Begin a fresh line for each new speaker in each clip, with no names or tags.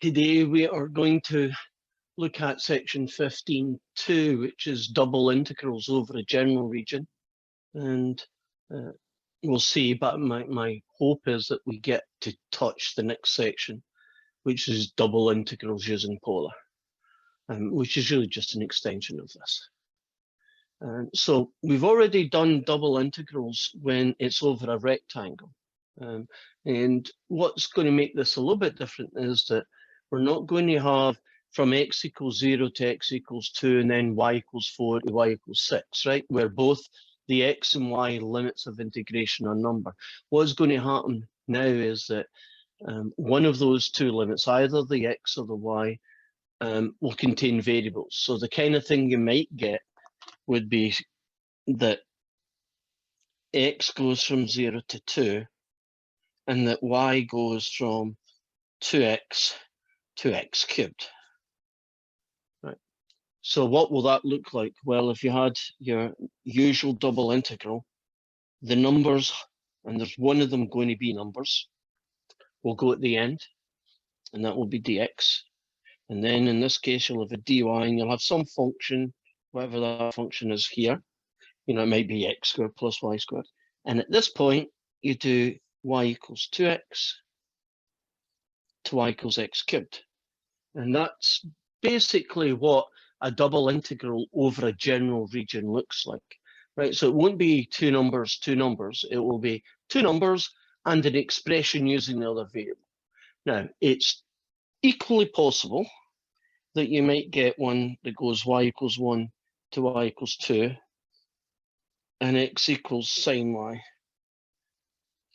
Today we are going to look at section 15.2, which is double integrals over a general region. And we'll see, but my hope is that we get to touch the next section, which is double integrals using polar, which is really just an extension of this. So we've already done double integrals when it's over a rectangle. And what's going to make this a little bit different is that we're not going to have from x equals 0 to x equals 2 and then y equals 4 to y equals 6, right? Where both the x and y limits of integration are number. What's going to happen now is that one of those two limits, either the x or the y, will contain variables. So the kind of thing you might get would be that x goes from 0 to 2 and that y goes from 2x to x cubed. Right. So what will that look like? Well, if you had your usual double integral, the numbers, and there's one of them going to be numbers, will go at the end, and that will be dx. And then in this case, you'll have a dy, and you'll have some function, whatever that function is here. You know, it might be x squared plus y squared. And at this point, you do y equals 2x to y equals x cubed. And that's basically what a double integral over a general region looks like, right? So it won't be two numbers. It will be two numbers and an expression using the other variable. Now, it's equally possible that you might get one that goes y equals 1 to y equals 2 and x equals sine y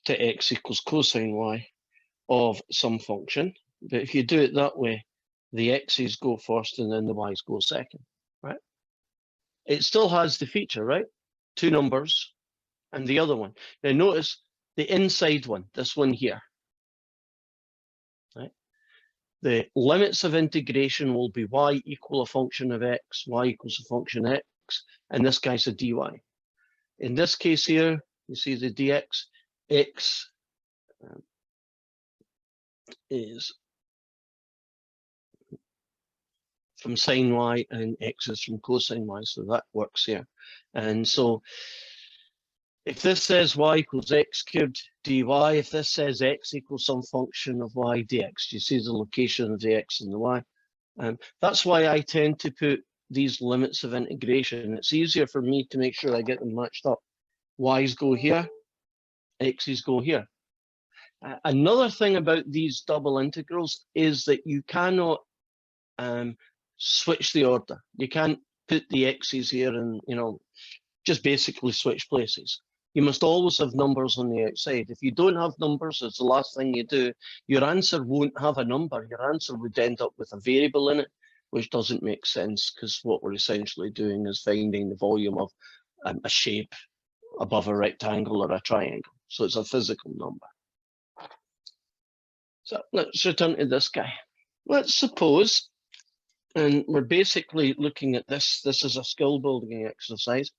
to x equals cosine y of some function. But if you do it that way, the x's go first and then the y's go second, right? It still has the feature, right? Two numbers and the other one. Now notice the inside one, this one here, right? The limits of integration will be y equal a function of x, y equals a function of x, and this guy's a dy. In this case here, you see the dx, x is from sine y and x is from cosine y, so that works here. And so if this says y equals x cubed dy, if this says x equals some function of y dx, you see the location of the x and the y. That's why I tend to put these limits of integration. It's easier for me to make sure I get them matched up. Y's go here, x's go here. Another thing about these double integrals is that you cannot switch the order. You can't put the x's here and, you know, just basically switch places. You must always have numbers on the outside. If you don't have numbers, it's the last thing you do. Your answer won't have a number. Your answer would end up with a variable in it, which doesn't make sense because what we're essentially doing is finding the volume of a shape above a rectangle or a triangle. So it's a physical number. So let's return to this guy. Let's suppose, and we're basically looking at this, this is a skill building exercise.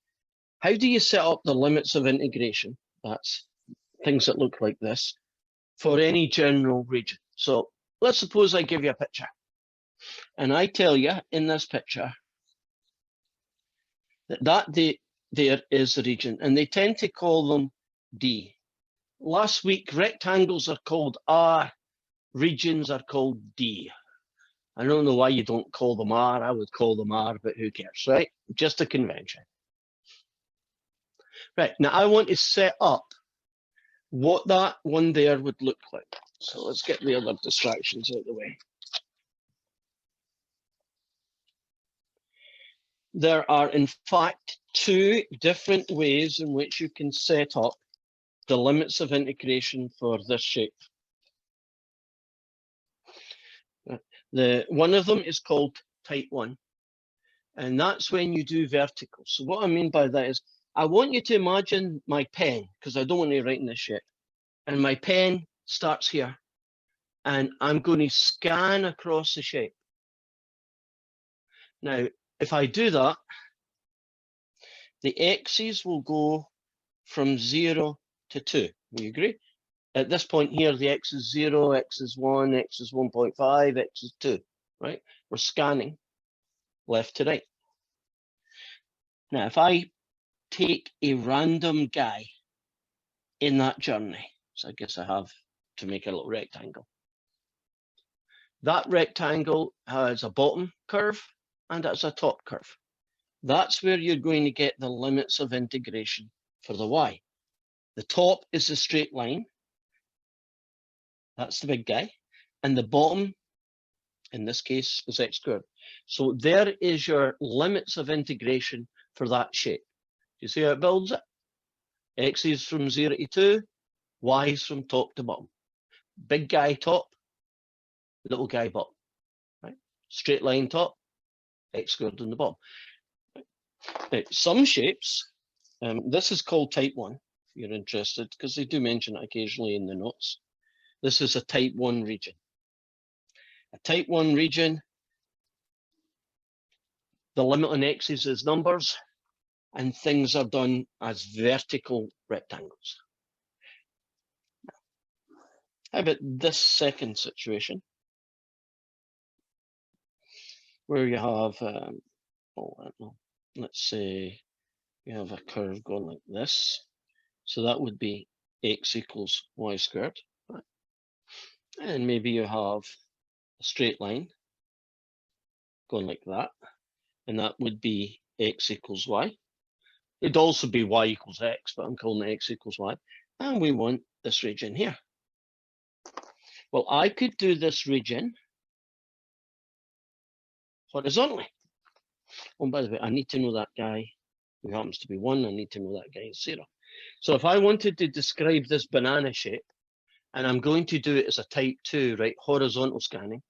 How do you set up the limits of integration? That's things that look like this for any general region. So let's suppose I give you a picture and I tell you in this picture that there is the region, and they tend to call them D. Last week, rectangles are called R, regions are called D. I don't know why you don't call them R. I would call them R, but who cares, right? Just a convention. Right, now I want to set up what that one there would look like. So let's get the other distractions out of the way. There are, in fact, two different ways in which you can set up the limits of integration for this shape. One of them is called type 1, and that's when you do vertical. So what I mean by that is, I want you to imagine my pen, because I don't want to write in this shape, and my pen starts here, and I'm going to scan across the shape. Now, if I do that, the x's will go from 0 to 2. We agree? At this point here, the x is 0, x is 1, x is 1.5, x is 2, right? We're scanning left to right. Now, if I take a random guy in that journey, so I guess I have to make a little rectangle. That rectangle has a bottom curve and it has a top curve. That's where you're going to get the limits of integration for the y. The top is the straight line. That's the big guy. And the bottom, in this case, is x squared. So there is your limits of integration for that shape. You see how it builds it? X is from 0 to 2, y is from top to bottom. Big guy top, little guy bottom. Right? Straight line top, x squared on the bottom. Now, some shapes, this is called type 1, if you're interested, because they do mention it occasionally in the notes. This is a type 1 region. A type 1 region, the limit on x's is numbers, and things are done as vertical rectangles. How about this second situation, where you have, let's say you have a curve going like this. So that would be x equals y squared. Right? And maybe you have a straight line going like that. And that would be x equals y. It'd also be y equals x, but I'm calling it x equals y. And we want this region here. Well, I could do this region horizontally. Oh, by the way, I need to know that guy who happens to be 1. I need to know that guy is 0. So if I wanted to describe this banana shape, and I'm going to do it as a type 2, right, horizontal scanning,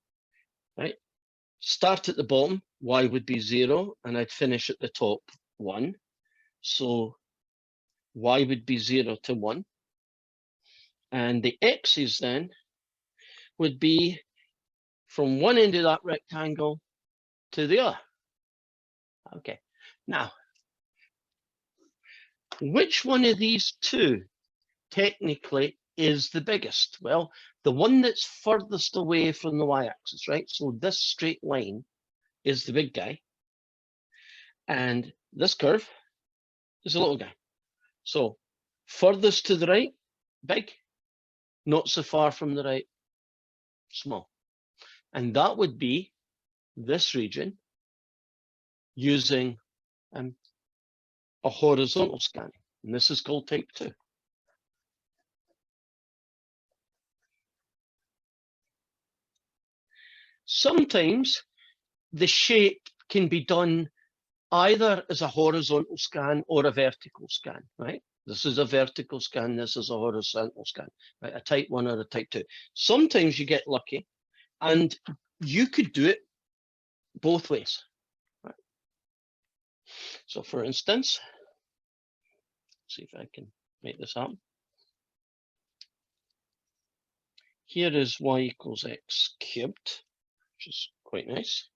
right? Start at the bottom, y would be 0, and I'd finish at the top, 1. So y would be 0 to 1. And the x's then would be from one end of that rectangle to the other. Okay, now, which one of these two technically is the biggest? Well, the one that's furthest away from the y-axis, right? So this straight line is the big guy, and this curve is a little guy. So furthest to the right, big, not so far from the right, small. And that would be this region using a horizontal scanning. And this is called type 2. Sometimes the shape can be done either as a horizontal scan or a vertical scan, right? This is a vertical scan, this is a horizontal scan, right? A type 1 or a type 2. Sometimes you get lucky and you could do it both ways. Right? So for instance, see if I can make this happen. Here is y equals x cubed, which is quite nice.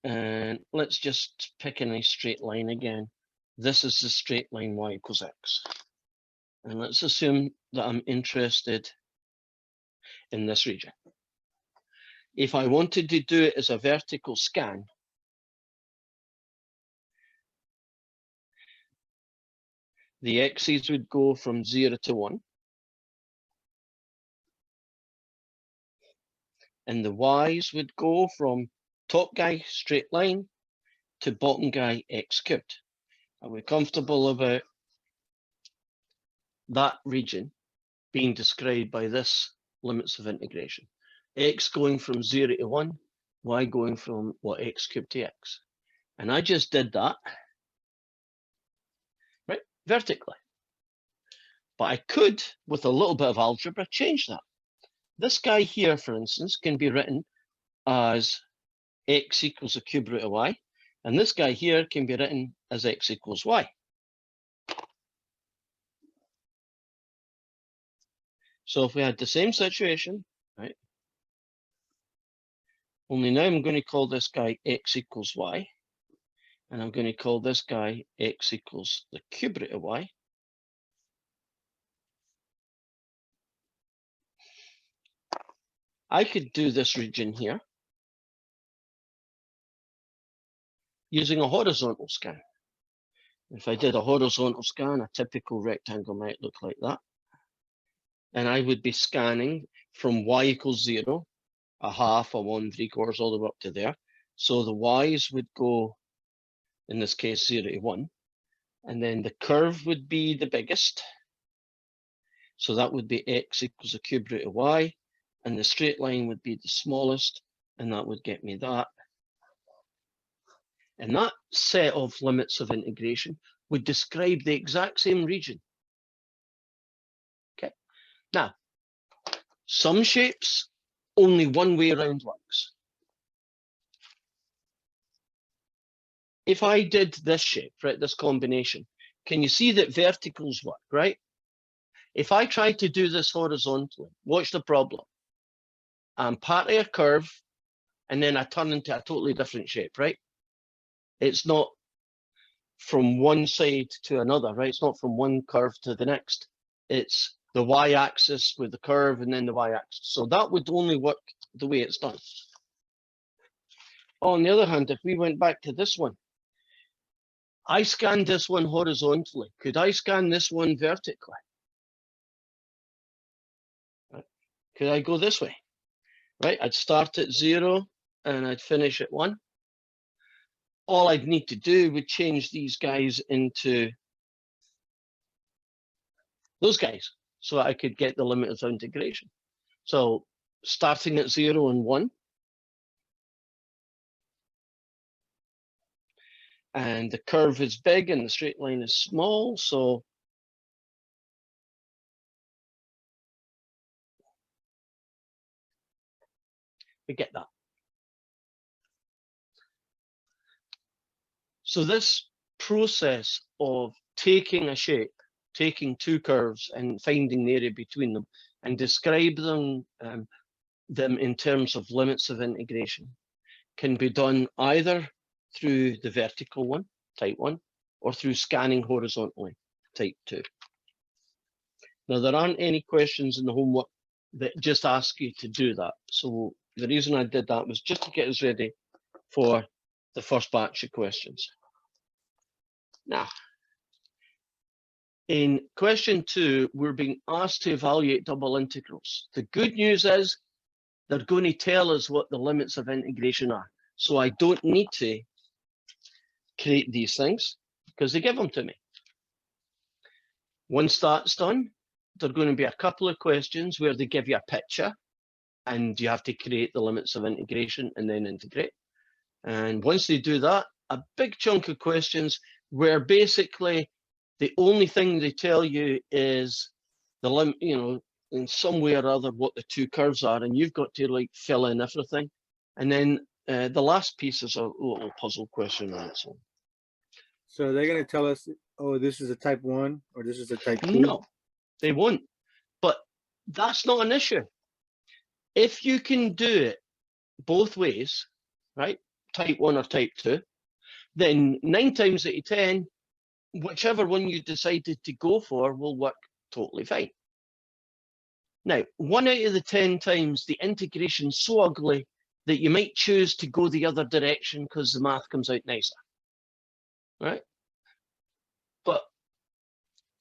And let's just pick a nice straight line again. This is the straight line y equals x. And let's assume that I'm interested in this region. If I wanted to do it as a vertical scan, the x's would go from 0 to 1. And the y's would go from top guy, straight line, to bottom guy, x cubed. Are we comfortable about that region being described by this limits of integration? X going from 0 to 1, y going from x cubed to x. And I just did that, right, vertically. But I could, with a little bit of algebra, change that. This guy here, for instance, can be written as x equals the cube root of y. And this guy here can be written as x equals y. So if we had the same situation, right, only now I'm going to call this guy x equals y, and I'm going to call this guy x equals the cube root of y. I could do this region here using a horizontal scan. If I did a horizontal scan, a typical rectangle might look like that. And I would be scanning from y equals 0, a half, a 1, 3/4, all the way up to there. So the y's would go, in this case, 0 to 1. And then the curve would be the biggest. So that would be x equals the cube root of y. And the straight line would be the smallest. And that would get me that. And that set of limits of integration would describe the exact same region. Okay. Now, some shapes, only one way around works. If I did this shape, right, this combination, can you see that verticals work, right? If I try to do this horizontally, watch the problem. I'm part of a curve, and then I turn into a totally different shape, right? It's not from one side to another, right? It's not from one curve to the next. It's the y-axis with the curve and then the y-axis. So that would only work the way it's done. On the other hand, if we went back to this one, I scanned this one horizontally. Could I scan this one vertically? Could I go this way? Right, I'd start at 0 and I'd finish at 1. All I'd need to do would change these guys into those guys so that I could get the limit of integration. So starting at 0 and 1. And the curve is big and the straight line is small, so we get that. So this process of taking a shape, taking two curves and finding the area between them and describe them in terms of limits of integration can be done either through the vertical one, type 1, or through scanning horizontally, type 2. Now, there aren't any questions in the homework that just ask you to do that. So the reason I did that was just to get us ready for the first batch of questions. Now, in question 2, we're being asked to evaluate double integrals. The good news is they're going to tell us what the limits of integration are. So I don't need to create these things because they give them to me. Once that's done, there are going to be a couple of questions where they give you a picture and you have to create the limits of integration and then integrate. And once they do that, a big chunk of questions where basically the only thing they tell you is the limit, you know, in some way or other what the two curves are, and you've got to like fill in everything. And then the last piece is a little puzzle question on its own.
So they're going to tell us, oh, this is a type 1 or this is a type 2?
No, they won't. But that's not an issue. If you can do it both ways, right, type 1 or type 2, then 9 times out of 10, whichever one you decided to go for will work totally fine. Now, 1 out of the 10 times, the integration's so ugly that you might choose to go the other direction because the math comes out nicer, right? But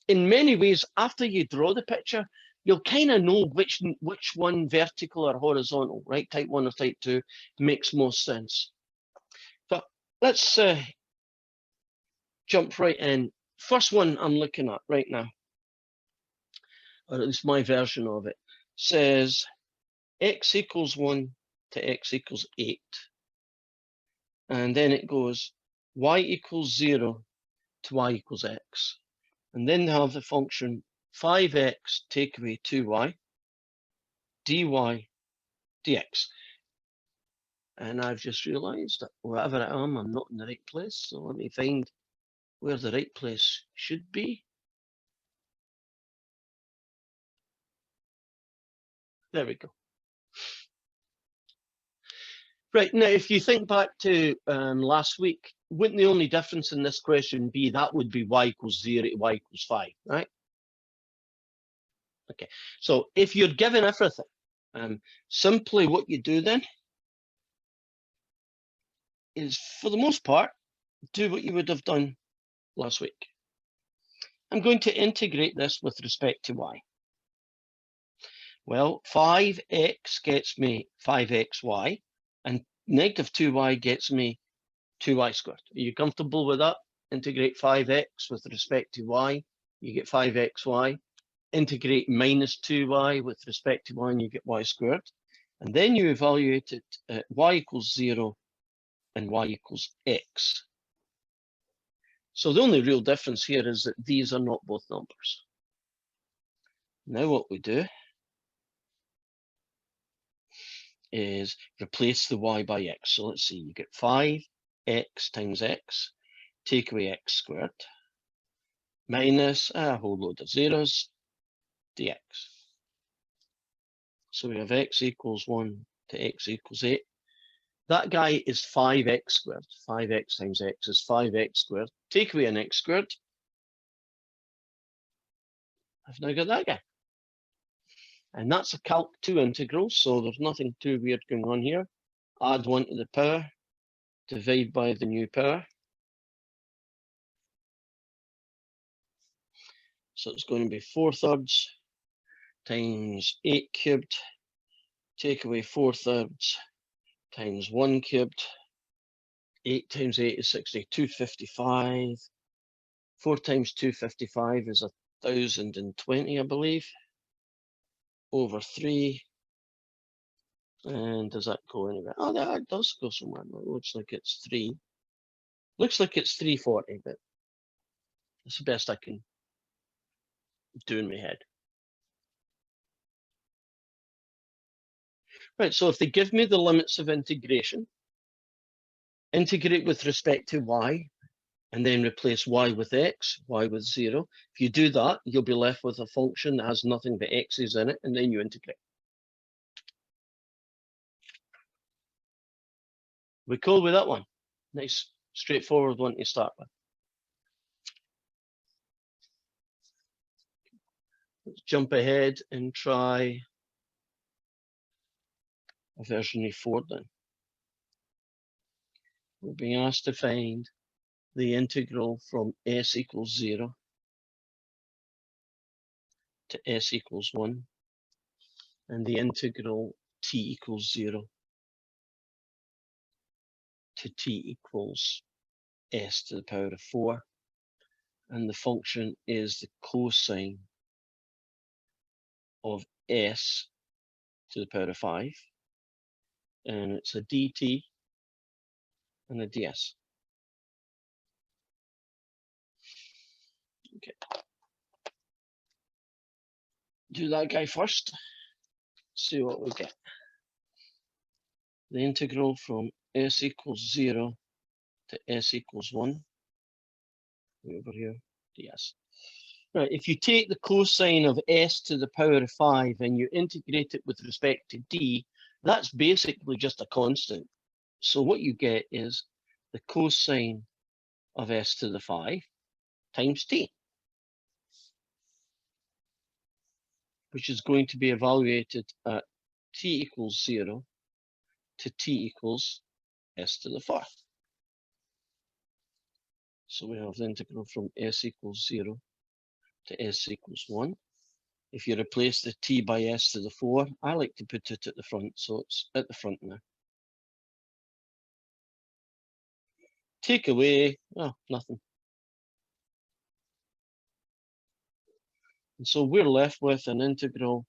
in many ways, after you draw the picture, you'll kind of know which one, vertical or horizontal, right? Type 1 or type 2 makes most sense. But let's jump right in. First one I'm looking at right now, or at least my version of it, says x equals 1 to x equals 8. And then it goes y equals 0 to y equals x. And then they have the function 5x take away 2y dy dx. And I've just realized that wherever I am, I'm not in the right place. So let me find where the right place should be. There we go. Right, now if you think back to last week, wouldn't the only difference in this question be that would be y equals 0 to y equals 5, right? Okay, so if you're given everything, Simply what you do then is, for the most part, do what you would have done last week. I'm going to integrate this with respect to y. Well, 5x gets me 5xy, and negative 2y gets me 2y squared. Are you comfortable with that? Integrate 5x with respect to y, you get 5xy. Integrate minus 2y with respect to y, and you get y squared. And then you evaluate it at y equals 0 and y equals x. So the only real difference here is that these are not both numbers. Now what we do is replace the y by x. So let's see, you get 5x times x, take away x squared, minus a whole load of zeros, dx. So we have x equals 1 to x equals 8. That guy is 5x squared. 5x times x is 5x squared. Take away an x squared. I've now got that guy. And that's a Calc 2 integral, so there's nothing too weird going on here. Add 1 to the power, divide by the new power. So it's going to be 4/3 times 8 cubed, take away 4/3 times 1 cubed. 8 times 8 is 60, 255. 4 times 255 is 1,020, I believe, over 3. And does that go anywhere? Oh, that does go somewhere. It looks like it's 3. Looks like it's 340, but that's the best I can do in my head. Right, so if they give me the limits of integration, integrate with respect to y, and then replace y with x, y with 0. If you do that, you'll be left with a function that has nothing but x's in it, and then you integrate. We cool with that one? Nice, straightforward one to start with. Let's jump ahead and try a version of 4 then. We're being asked to find the integral from s equals 0 to s equals 1, and the integral t equals 0 to t equals s to the power of 4, and the function is the cosine of s to the power of 5, and it's a dt and a ds. Okay. Do that guy first, see what we get. The integral from s equals 0 to s equals 1, over here, ds. Right, if you take the cosine of s to the power of 5 and you integrate it with respect to d, that's basically just a constant. So what you get is the cosine of s to the 5 times t, which is going to be evaluated at t equals 0 to t equals s to the 4. So we have the integral from s equals 0 to s equals 1. If you replace the t by s to the 4, I like to put it at the front, so it's at the front now. Take away, oh, nothing. And so we're left with an integral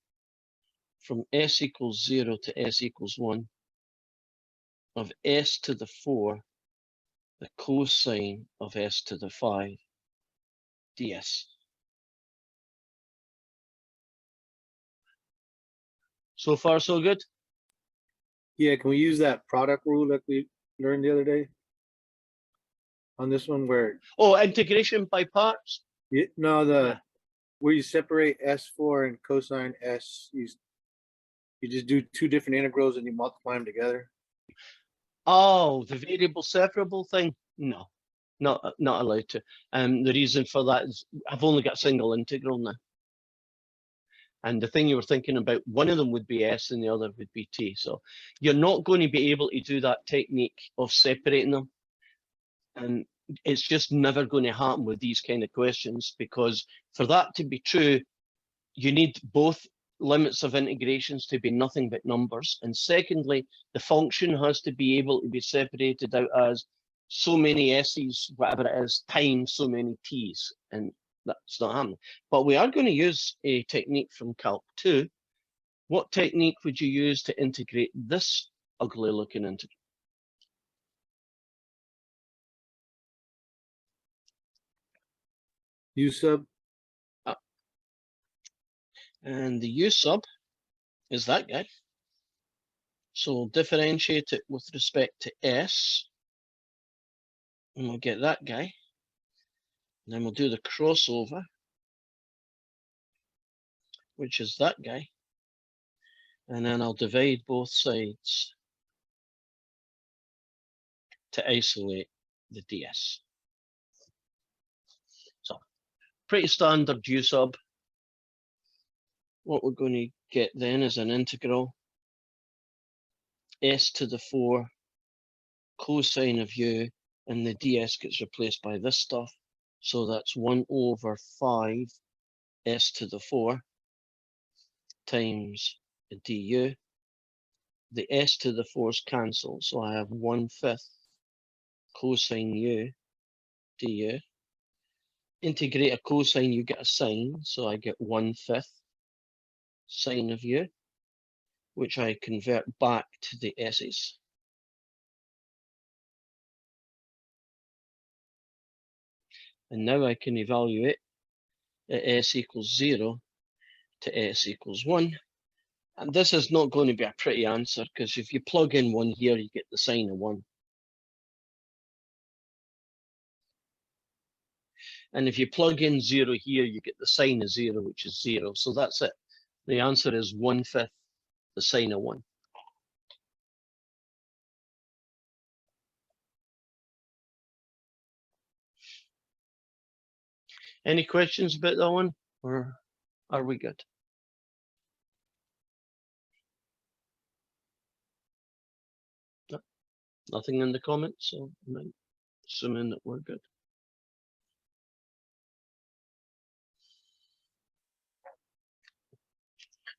from s equals 0 to s equals 1 of s to the 4, the cosine of s to the 5 ds. So far, so good?
Yeah, can we use that product rule that we learned the other day? On this one where,
Oh, integration by parts?
no,
Yeah.
where you separate S4 and cosine S, you just do 2 different integrals and you multiply them together.
Oh, the variable separable thing? No, not allowed to. The reason for that is I've only got a single integral now. And the thing you were thinking about, one of them would be S and the other would be T. So you're not going to be able to do that technique of separating them. And it's just never going to happen with these kind of questions, because for that to be true, you need both limits of integrations to be nothing but numbers. And secondly, the function has to be able to be separated out as so many S's, whatever it is, times so many T's. And that's not happening. But we are going to use a technique from Calc 2. What technique would you use to integrate this ugly looking integral?
U sub.
And the U sub is that guy. So we'll differentiate it with respect to S. And we'll get that guy. And then we'll do the crossover, which is that guy. And then I'll divide both sides to isolate the ds. So pretty standard U sub. What we're going to get then is an integral s to the 4 cosine of u, and the ds gets replaced by this stuff. So that's 1 over 5 s to the 4 times a du. The s to the 4's cancel, so I have 1/5 cosine u du. Integrate a cosine, you get a sine, so I get 1/5 sine of u, which I convert back to the s's. And now I can evaluate at s equals 0 to s equals 1. And this is not going to be a pretty answer, because if you plug in 1 here, you get the sine of 1. And if you plug in 0 here, you get the sine of 0, which is 0. So that's it. The answer is 1/5 the sine of 1. Any questions about that one, or are we good? No, nothing in the comments, so I'm assuming that we're good.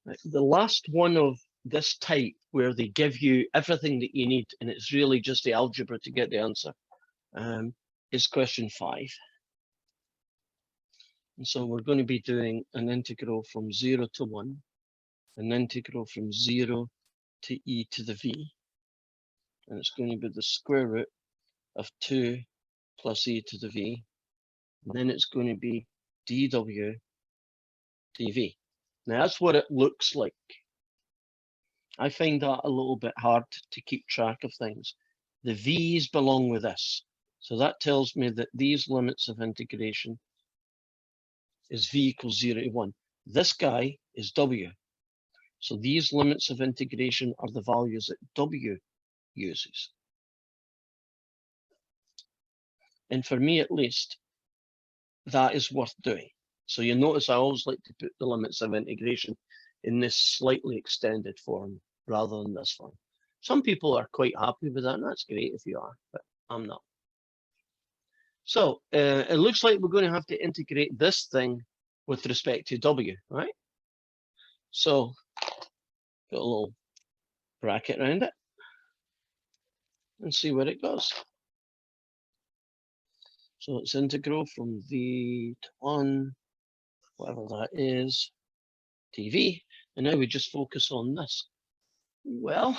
Right, the last one of this type, where they give you everything that you need, and it's really just the algebra to get the answer, is question 5. And so we're going to be doing an integral from 0 to 1, an integral from 0 to e to the v, and it's going to be the square root of 2 plus e to the v, and then it's going to be dw dv. Now that's what it looks like. I find that a little bit hard to keep track of things. The v's belong with this, so that tells me that these limits of integration is v equals 0 to 1. This guy is w. So these limits of integration are the values that w uses. And for me, at least, that is worth doing. So you notice I always like to put the limits of integration in this slightly extended form rather than this one. Some people are quite happy with that, and that's great if you are, but I'm not. So it looks like we're going to have to integrate this thing with respect to w, right? So put a little bracket around it and see where it goes. So it's integral from v to 1, whatever that is, dv. And now we just focus on this. Well,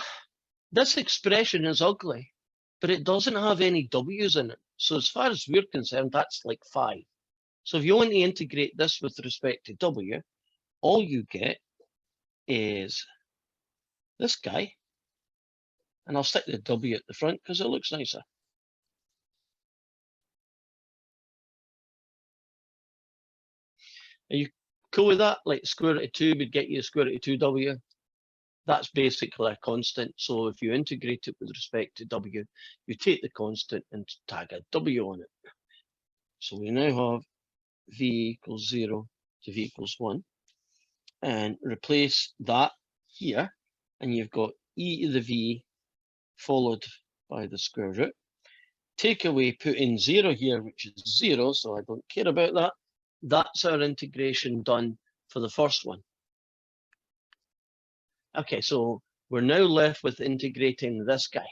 this expression is ugly, but it doesn't have any w's in it. So as far as we're concerned, that's like 5. So if you want to integrate this with respect to w, all you get is this guy. And I'll stick the w at the front because it looks nicer. Are you cool with that? Like square root of 2 would get you the square root of 2w. That's basically a constant. So if you integrate it with respect to w, you take the constant and tag a w on it. So we now have v equals 0 to v equals 1. and replace that here, and you've got e to the v followed by the square root. Take away, put in 0 here, which is 0, so I don't care about that. That's our integration done for the first one. Okay, so we're now left with integrating this guy.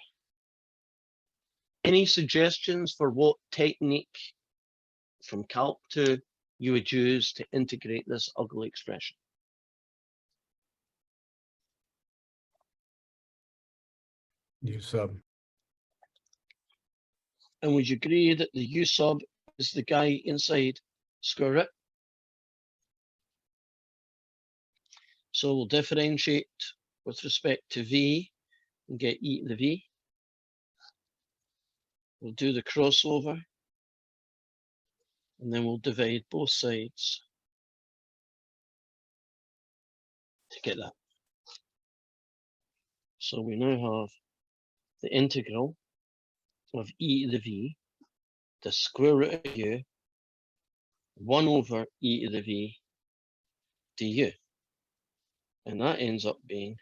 Any suggestions for what technique from Calc 2 you would use to integrate this ugly expression?
U sub.
And would you agree that the u sub is the guy inside square root? So we'll differentiate with respect to v and get e to the v. We'll do the crossover, and then we'll divide both sides to get that. So we now have the integral of e to the v, the square root of u, 1 over e to the v du. And that ends up being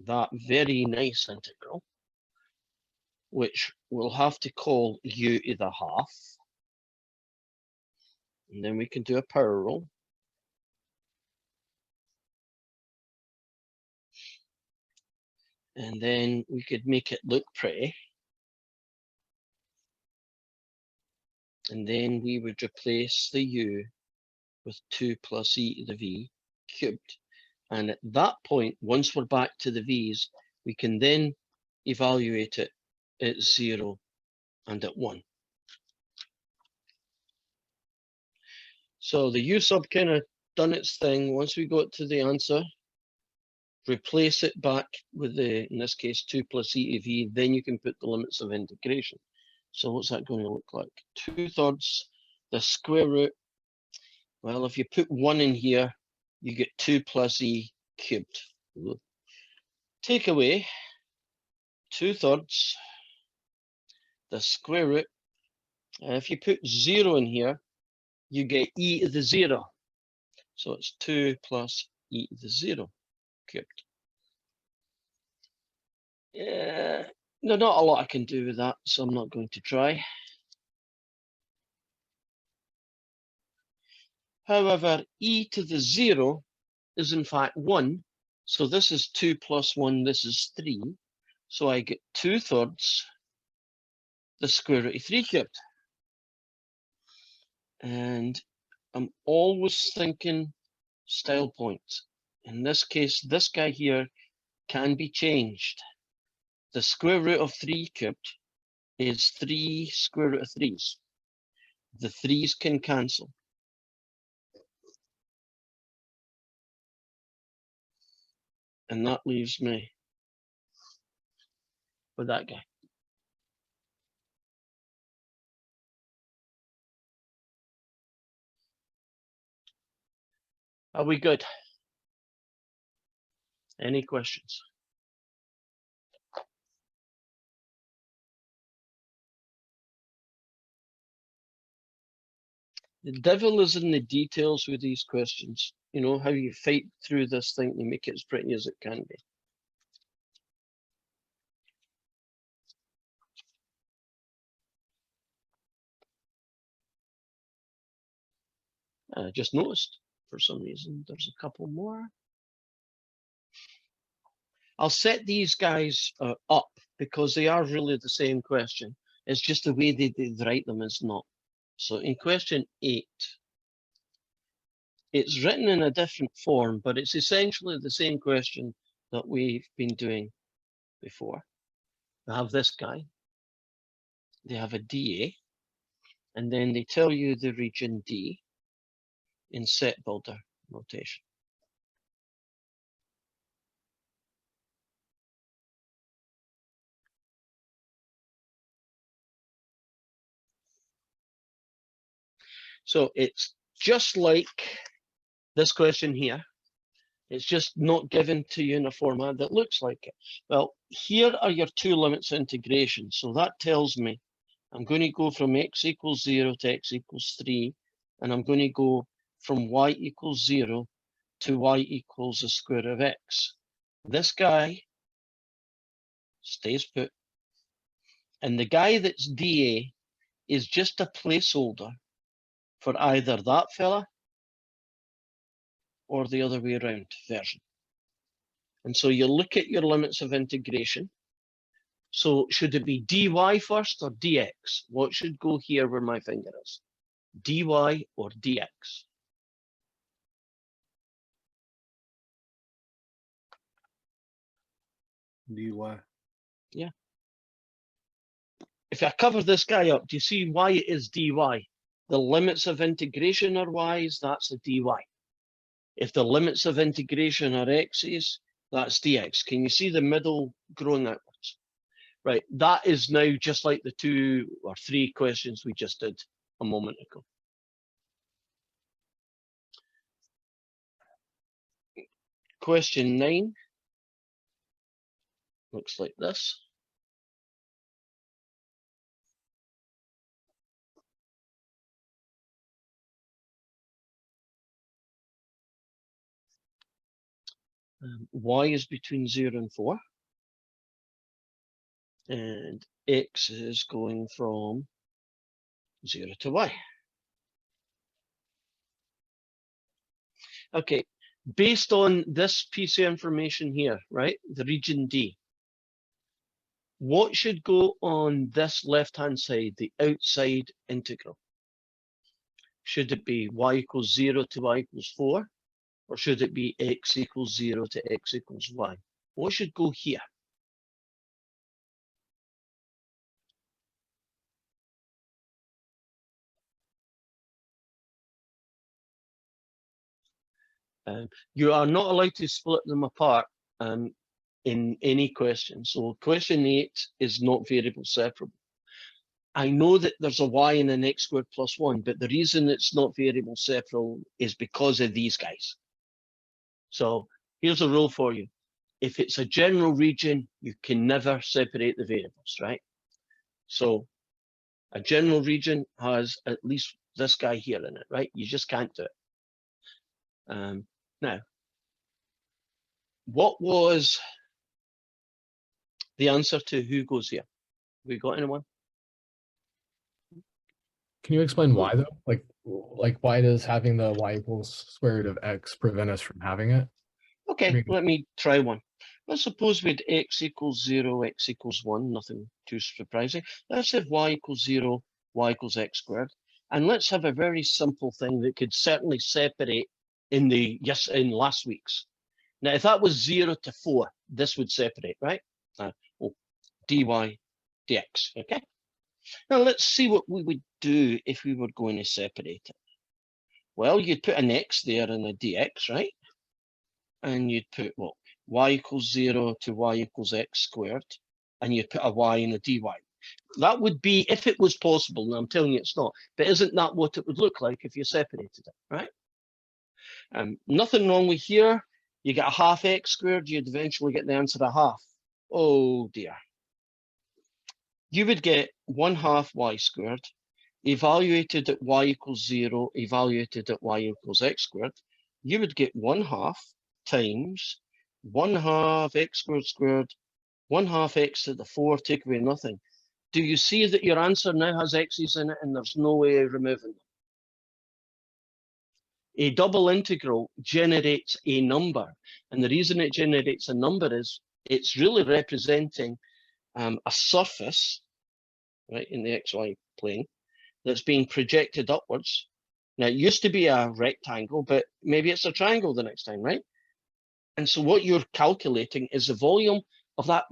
that very nice integral, which we'll have to call u to the half. And then we can do a power rule. And then we could make it look pretty. And then we would replace the u with 2 plus e to the v cubed. And at that point, once we're back to the v's, we can then evaluate it at 0 and at 1. So the u sub kind of done its thing. Once we got to the answer, replace it back with the, in this case, 2 plus e to v, then you can put the limits of integration. So what's that going to look like? 2/3 the square root. Well, if you put 1 in here, you get 2 plus e cubed. Take away 2/3 the square root. If you put 0 in here, you get e to the 0. So it's 2 plus e to the 0 cubed. Yeah, no, not a lot I can do with that, so I'm not going to try. However, e to the 0 is in fact 1. So this is 2 plus 1, this is 3. So I get 2/3 the square root of 3 cubed. And I'm always thinking style points. In this case, this guy here can be changed. The square root of 3 cubed is 3 square root of 3's. The 3's can cancel. And that leaves me with that guy. Are we good? Any questions? The devil is in the details with these questions. You know, how you fight through this thing to make it as pretty as it can be. I just noticed for some reason there's a couple more. I'll set these guys up because they are really the same question. It's just the way they write them is not. So in question 8, it's written in a different form, but it's essentially the same question that we've been doing before. They have this guy, they have a dA, and then they tell you the region D in set builder notation. So it's just like this question here. It's just not given to you in a format that looks like it. Well, here are your 2 limits of integration. So that tells me I'm going to go from x equals 0 to x equals 3, and I'm going to go from y equals 0 to y equals the square of x. This guy stays put. And the guy that's dA is just a placeholder for either that fella or the other way around version. And so you look at your limits of integration. So should it be dy first or dx? What should go here where my finger is? Dy or dx?
dy.
Yeah. If I cover this guy up, do you see why it is dy? The limits of integration are y's, that's a dy. If the limits of integration are x's, that's dx. Can you see the middle growing outwards? Right, that is now just like the 2 or 3 questions we just did a moment ago. Question 9 looks like this. Y is between 0 and 4. And x is going from 0 to y. Okay, based on this piece of information here, right, the region D, what should go on this left-hand side, the outside integral? Should it be y equals 0 to y equals 4? Or should it be x equals 0 to x equals y? What should go here? You are not allowed to split them apart in any question. So question 8 is not variable separable. I know that there's a y and an x squared plus 1, but the reason it's not variable separable is because of these guys. So here's a rule for you. If it's a general region, you can never separate the variables, right? So a general region has at least this guy here in it, right? You just can't do it. Now, what was the answer to who goes here? We got anyone?
Can you explain why though? Like why does having the y equals square root of x prevent us from having it?
Okay,
mean-
let me try one. Let's suppose we had x equals 0, x equals 1, nothing too surprising. Let's have y equals 0, y equals x squared. And let's have a very simple thing that could certainly separate in last week's. Now, if that was 0 to 4, this would separate, right? Dy dx, okay? Now, let's see what we would do if we were going to separate it. Well, you'd put an x there and a dx, right? And you'd put, what, y equals 0 to y equals x squared, and you'd put a y and a dy. That would be, if it was possible, and I'm telling you it's not, but isn't that what it would look like if you separated it, right? Nothing wrong with here. You get a half x squared, you'd eventually get the answer a half. Oh dear. You would get 1/2 y squared, evaluated at y equals 0, evaluated at y equals x squared. You would get 1/2 times 1/2 x squared, 1/2 x to the 4, take away nothing. Do you see that your answer now has x's in it and there's no way of removing them? A double integral generates a number, and the reason it generates a number is it's really representing a surface, right, in the xy plane that's being projected upwards. Now, it used to be a rectangle, but maybe it's a triangle the next time, right? And so what you're calculating is the volume of that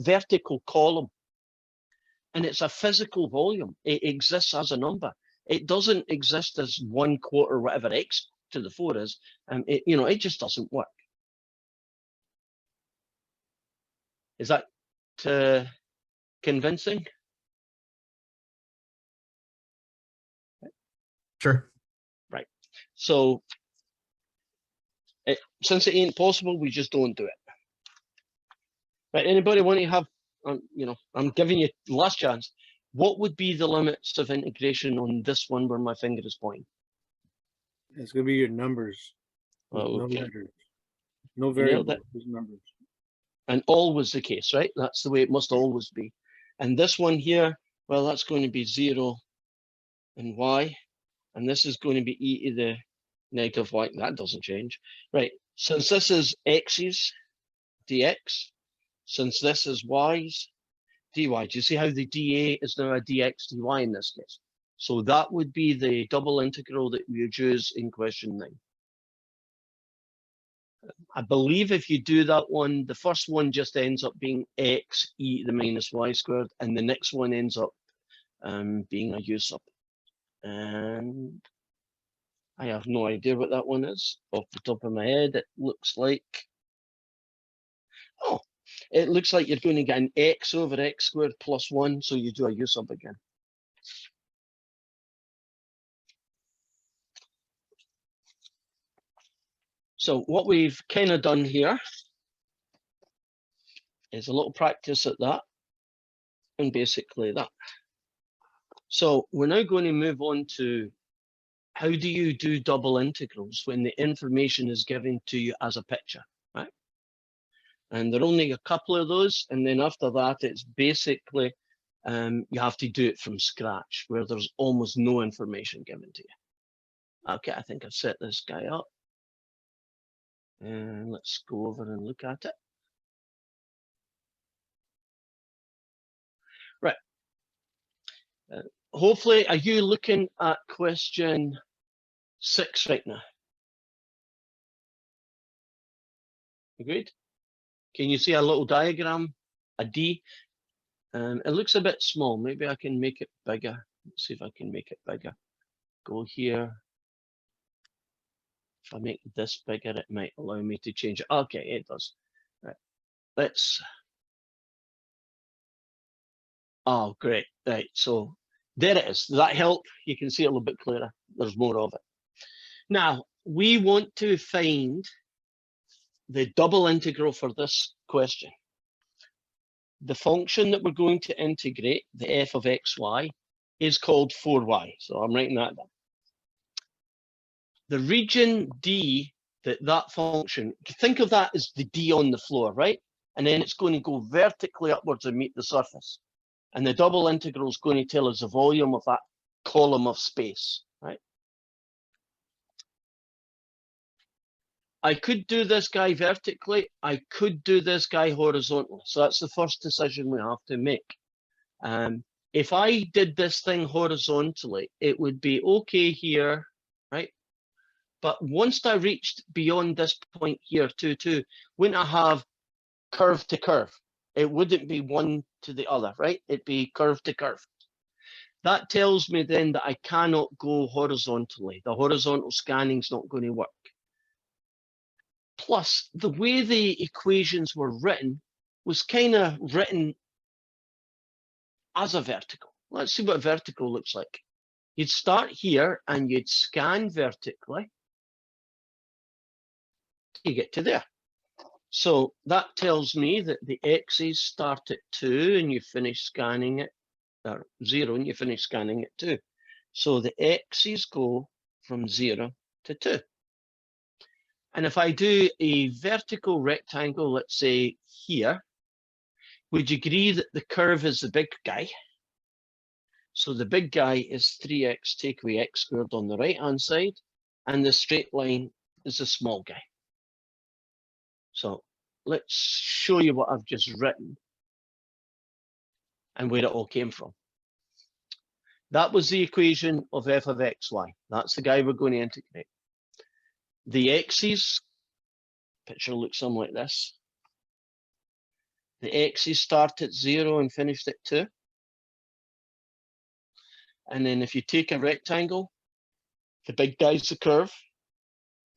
vertical column. And it's a physical volume. It exists as a number. It doesn't exist as 1/4 whatever x to the 4 is. It just doesn't work. Is that convincing?
Sure.
Right. So since it ain't possible, we just don't do it. Right. Anybody want to have, I'm giving you the last chance. What would be the limits of integration on this one where my finger is pointing?
It's gonna be your numbers. No
Okay.
letters. No
Nailed
variables,
it.
just numbers.
And always the case, right? That's the way it must always be. And this one here, well, that's going to be 0 and y. And this is going to be e to the negative y. That doesn't change. Right. Since this is x's dx, since this is y's dy, do you see how the dA is now a dx dy in this case? So that would be the double integral that we would use in question 9. I believe if you do that one, the first one just ends up being x e to the minus y squared, and the next one ends up being a u sub. And I have no idea what that one is off the top of my head. It looks like, oh, it looks like you're going to get an x over x squared plus 1, so you do a u sub again. So what we've kind of done here is a little practice at that, and basically that. So we're now going to move on to how do you do double integrals when the information is given to you as a picture, right? And there are only a couple of those, and then after that, it's basically you have to do it from scratch, where there's almost no information given to you. Okay, I think I've set this guy up. And let's go over and look at it. Right. Hopefully, are you looking at question 6 right now? Agreed? Can you see a little diagram, a D? It looks a bit small. Maybe I can make it bigger. Let's see if I can make it bigger. Go here. If I make this bigger, it might allow me to change it. Okay, it does. Right. Let's. Oh, great. Right. So there it is. Does that help? You can see it a little bit clearer. There's more of it. Now, we want to find the double integral for this question. The function that we're going to integrate, the f of xy, is called 4y. So I'm writing that down. The region D that function, think of that as the D on the floor, right? And then it's going to go vertically upwards and meet the surface. And the double integral is going to tell us the volume of that column of space, right? I could do this guy vertically. I could do this guy horizontally. So that's the first decision we have to make. If I did this thing horizontally, it would be okay here, right? But once I reached beyond this point here, 2, 2, wouldn't I have curve to curve? It wouldn't be one to the other, right? It'd be curve to curve. That tells me then that I cannot go horizontally. The horizontal scanning is not going to work. Plus, the way the equations were written was kind of written as a vertical. Let's see what vertical looks like. You'd start here and you'd scan vertically. You get to there. So that tells me that the x's start at 2 and you finish scanning it, or 0 and you finish scanning at 2. So the x's go from 0 to 2. And if I do a vertical rectangle, let's say here, would you agree that the curve is the big guy? So the big guy is 3x take away x squared on the right-hand side, and the straight line is the small guy. So let's show you what I've just written and where it all came from. That was the equation of f of xy. That's the guy we're going to integrate. The x's, picture looks something like this. The x's start at 0 and finish at 2. And then if you take a rectangle, the big guy's the curve,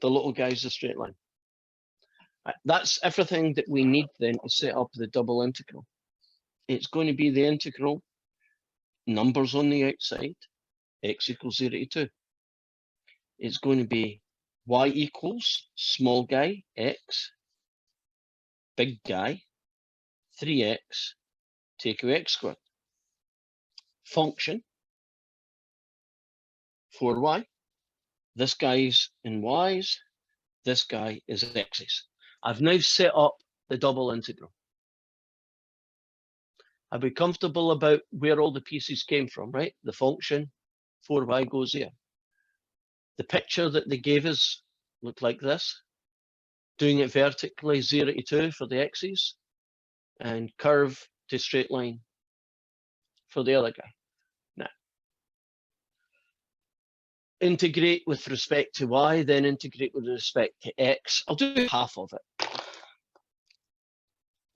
the little guy's the straight line. That's everything that we need then to set up the double integral. It's going to be the integral, numbers on the outside, x equals 0 to 2. It's going to be y equals small guy, x, big guy, 3x, take away x squared. Function, 4y. This guy's in y's, this guy is x's. I've now set up the double integral. Are we comfortable about where all the pieces came from, right? The function 4y goes here. The picture that they gave us looked like this. Doing it vertically 0 to 2 for the x's and curve to straight line for the other guy. Now, integrate with respect to y, then integrate with respect to x. I'll do half of it.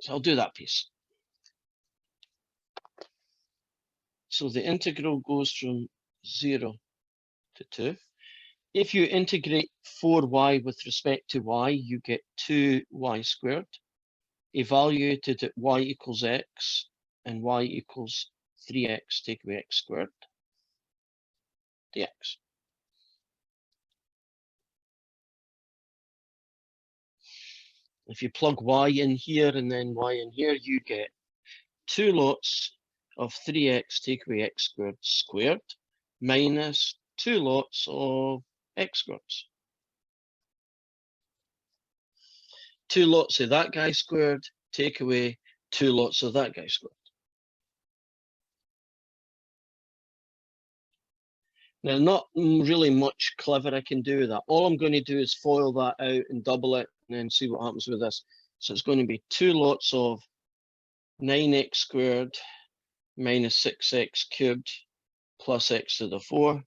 So I'll do that piece. So the integral goes from 0 to 2. If you integrate 4y with respect to y, you get 2y squared, evaluated at y equals x and y equals 3x take away x squared dx. If you plug y in here and then y in here, you get 2 lots of 3x take away x squared minus 2 lots of x squareds. 2 lots of that guy squared, take away 2 lots of that guy squared. Now, not really much clever I can do with that. All I'm going to do is FOIL that out and double it and then see what happens with this. So it's going to be 2 lots of 9x squared minus 6x cubed plus x to the 4.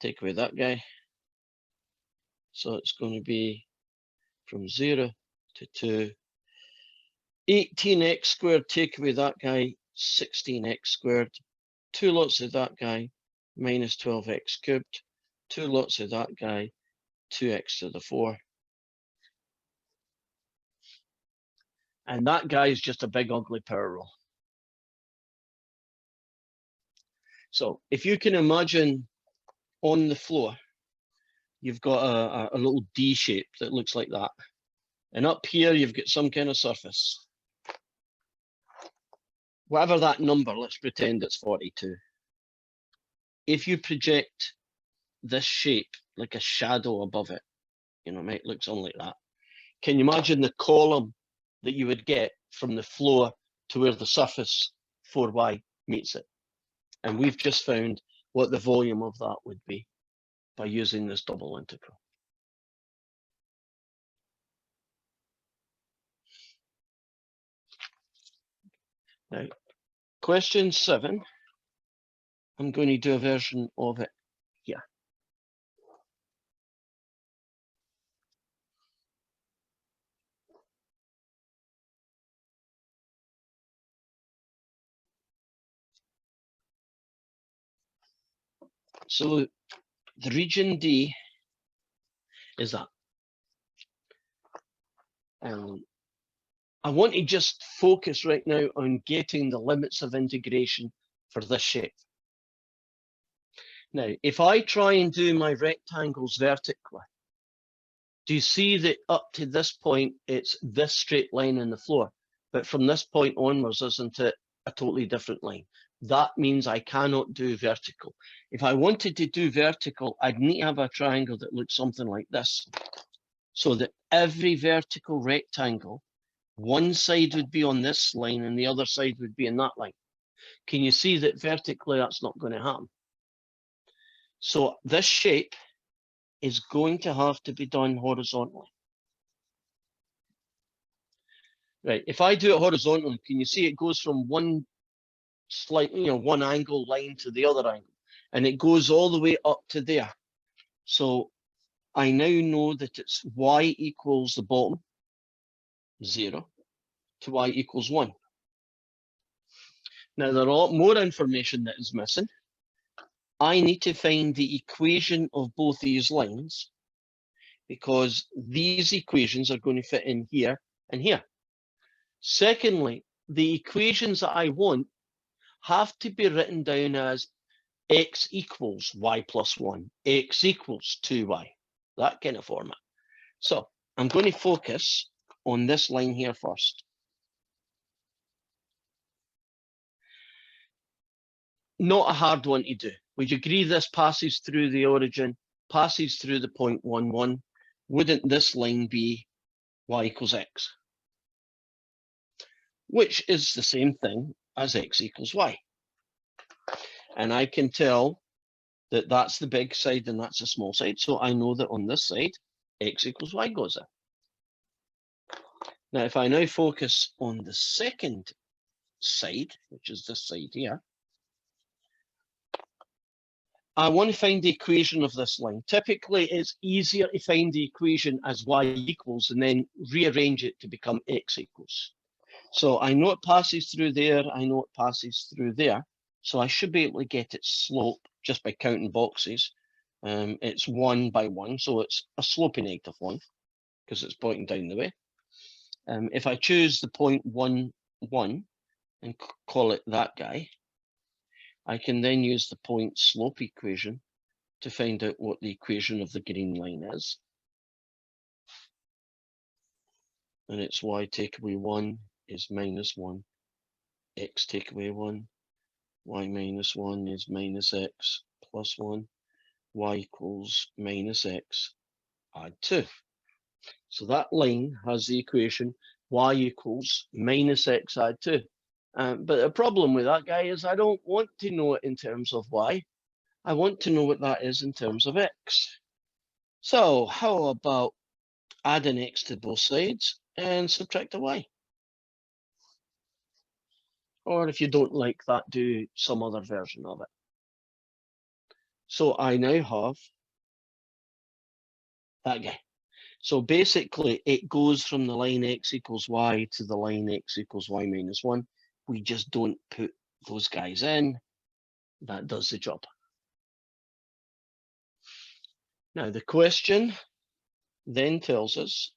Take away that guy. So it's going to be from 0 to 2. 18x squared, take away that guy, 16x squared. 2 lots of that guy, minus 12x cubed. 2 lots of that guy, 2x to the 4. And that guy is just a big ugly power rule. So if you can imagine on the floor, you've got a little D shape that looks like that. And up here, you've got some kind of surface. Whatever that number, let's pretend it's 42. If you project this shape like a shadow above it, you know, it might look something like that. Can you imagine the column that you would get from the floor to where the surface 4y meets it? And we've just found what the volume of that would be by using this double integral. Now, question 7, I'm going to do a version of it here. So the region D is that. I want to just focus right now on getting the limits of integration for this shape. Now, if I try and do my rectangles vertically, do you see that up to this point, it's this straight line in the floor, but from this point onwards, isn't it a totally different line? That means I cannot do vertical. If I wanted to do vertical, I'd need to have a triangle that looks something like this, so that every vertical rectangle, one side would be on this line and the other side would be in that line. Can you see that vertically that's not going to happen? So this shape is going to have to be done horizontally. Right, if I do it horizontally, can you see it goes from one slight, one angle line to the other angle, and it goes all the way up to there. So I now know that it's y equals the bottom, 0, to y equals 1. Now, there's a lot more information that is missing. I need to find the equation of both these lines, because these equations are going to fit in here and here. Secondly, the equations that I want have to be written down as x equals y plus 1, x equals 2y, that kind of format. So I'm going to focus on this line here first. Not a hard one to do. Would you agree this passes through the origin, passes through the point 1, 1? wouldn't this line be y equals x? Which is the same thing as x equals y. And I can tell that that's the big side and that's the small side. So I know that on this side, x equals y goes in. Now, if I now focus on the second side, which is this side here, I want to find the equation of this line. Typically, it's easier to find the equation as y equals and then rearrange it to become x equals. So I know it passes through there, I know it passes through there. So I should be able to get its slope just by counting boxes. It's 1 by 1, so it's a sloping -1 because it's pointing down the way. If I choose the point 1, 1 and call it that guy, I can then use the point slope equation to find out what the equation of the green line is. And it's y take away 1 is -1, x take away 1, y minus 1 is minus x plus 1, y equals minus x, add 2. So that line has the equation y equals minus x add 2. But the problem with that guy is I don't want to know it in terms of y. I want to know what that is in terms of x. So how about adding x to both sides and subtract a y? Or if you don't like that, do some other version of it. So I now have that guy. So basically it goes from the line x equals y to the line x equals y minus 1. We just don't put those guys in. That does the job. Now the question then tells us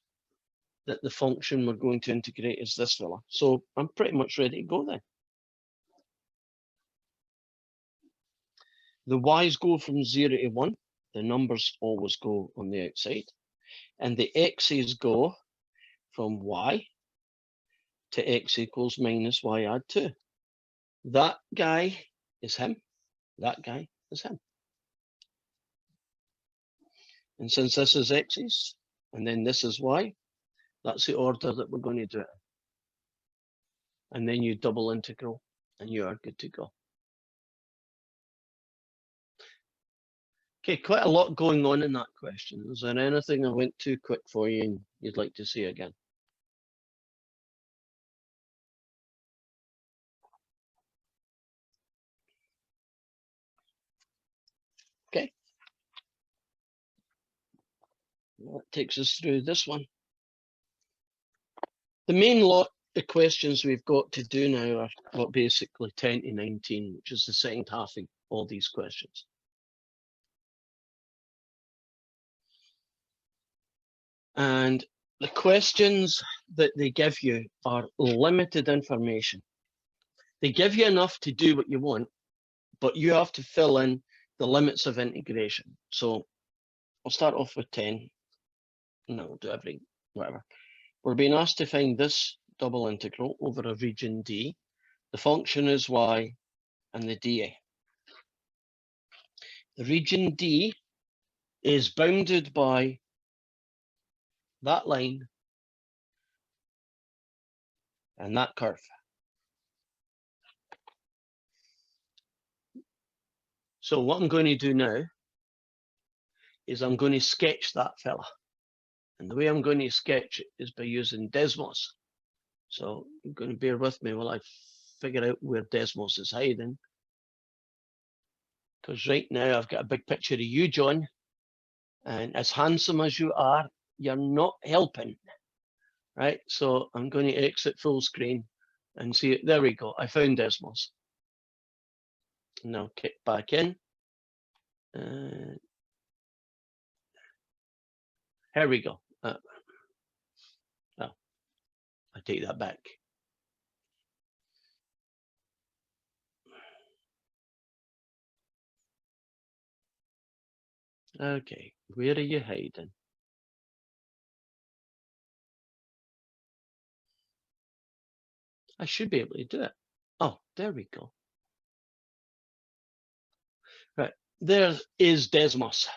that the function we're going to integrate is this fella. So I'm pretty much ready to go then. The y's go from 0 to 1. The numbers always go on the outside. And the x's go from y to x equals minus y add 2. That guy is him. That guy is him. And since this is x's, and then this is y, that's the order that we're going to do it. And then you double integral, and you are good to go. Okay, quite a lot going on in that question. Is there anything I went too quick for you and you'd like to see again? Okay. That takes us through this one. The main lot of questions we've got to do now are what basically 10 to 19, which is the second half of all these questions. And the questions that they give you are limited information. They give you enough to do what you want, but you have to fill in the limits of integration. So I'll start off with 10. No, we'll do every, whatever. We're being asked to find this double integral over a region D. The function is y and the dA. The region D is bounded by that line and that curve. So what I'm going to do now is I'm going to sketch that fella. And the way I'm going to sketch it is by using Desmos. So you're going to bear with me while I figure out where Desmos is hiding. Because right now I've got a big picture of you, John. And as handsome as you are, you're not helping. Right? So I'm going to exit full screen and see it. There we go. I found Desmos. Now kick back in. Here we go. Oh, I take that back. Okay, where are you hiding? I should be able to do it. Oh, there we go. Right, there is Desmos.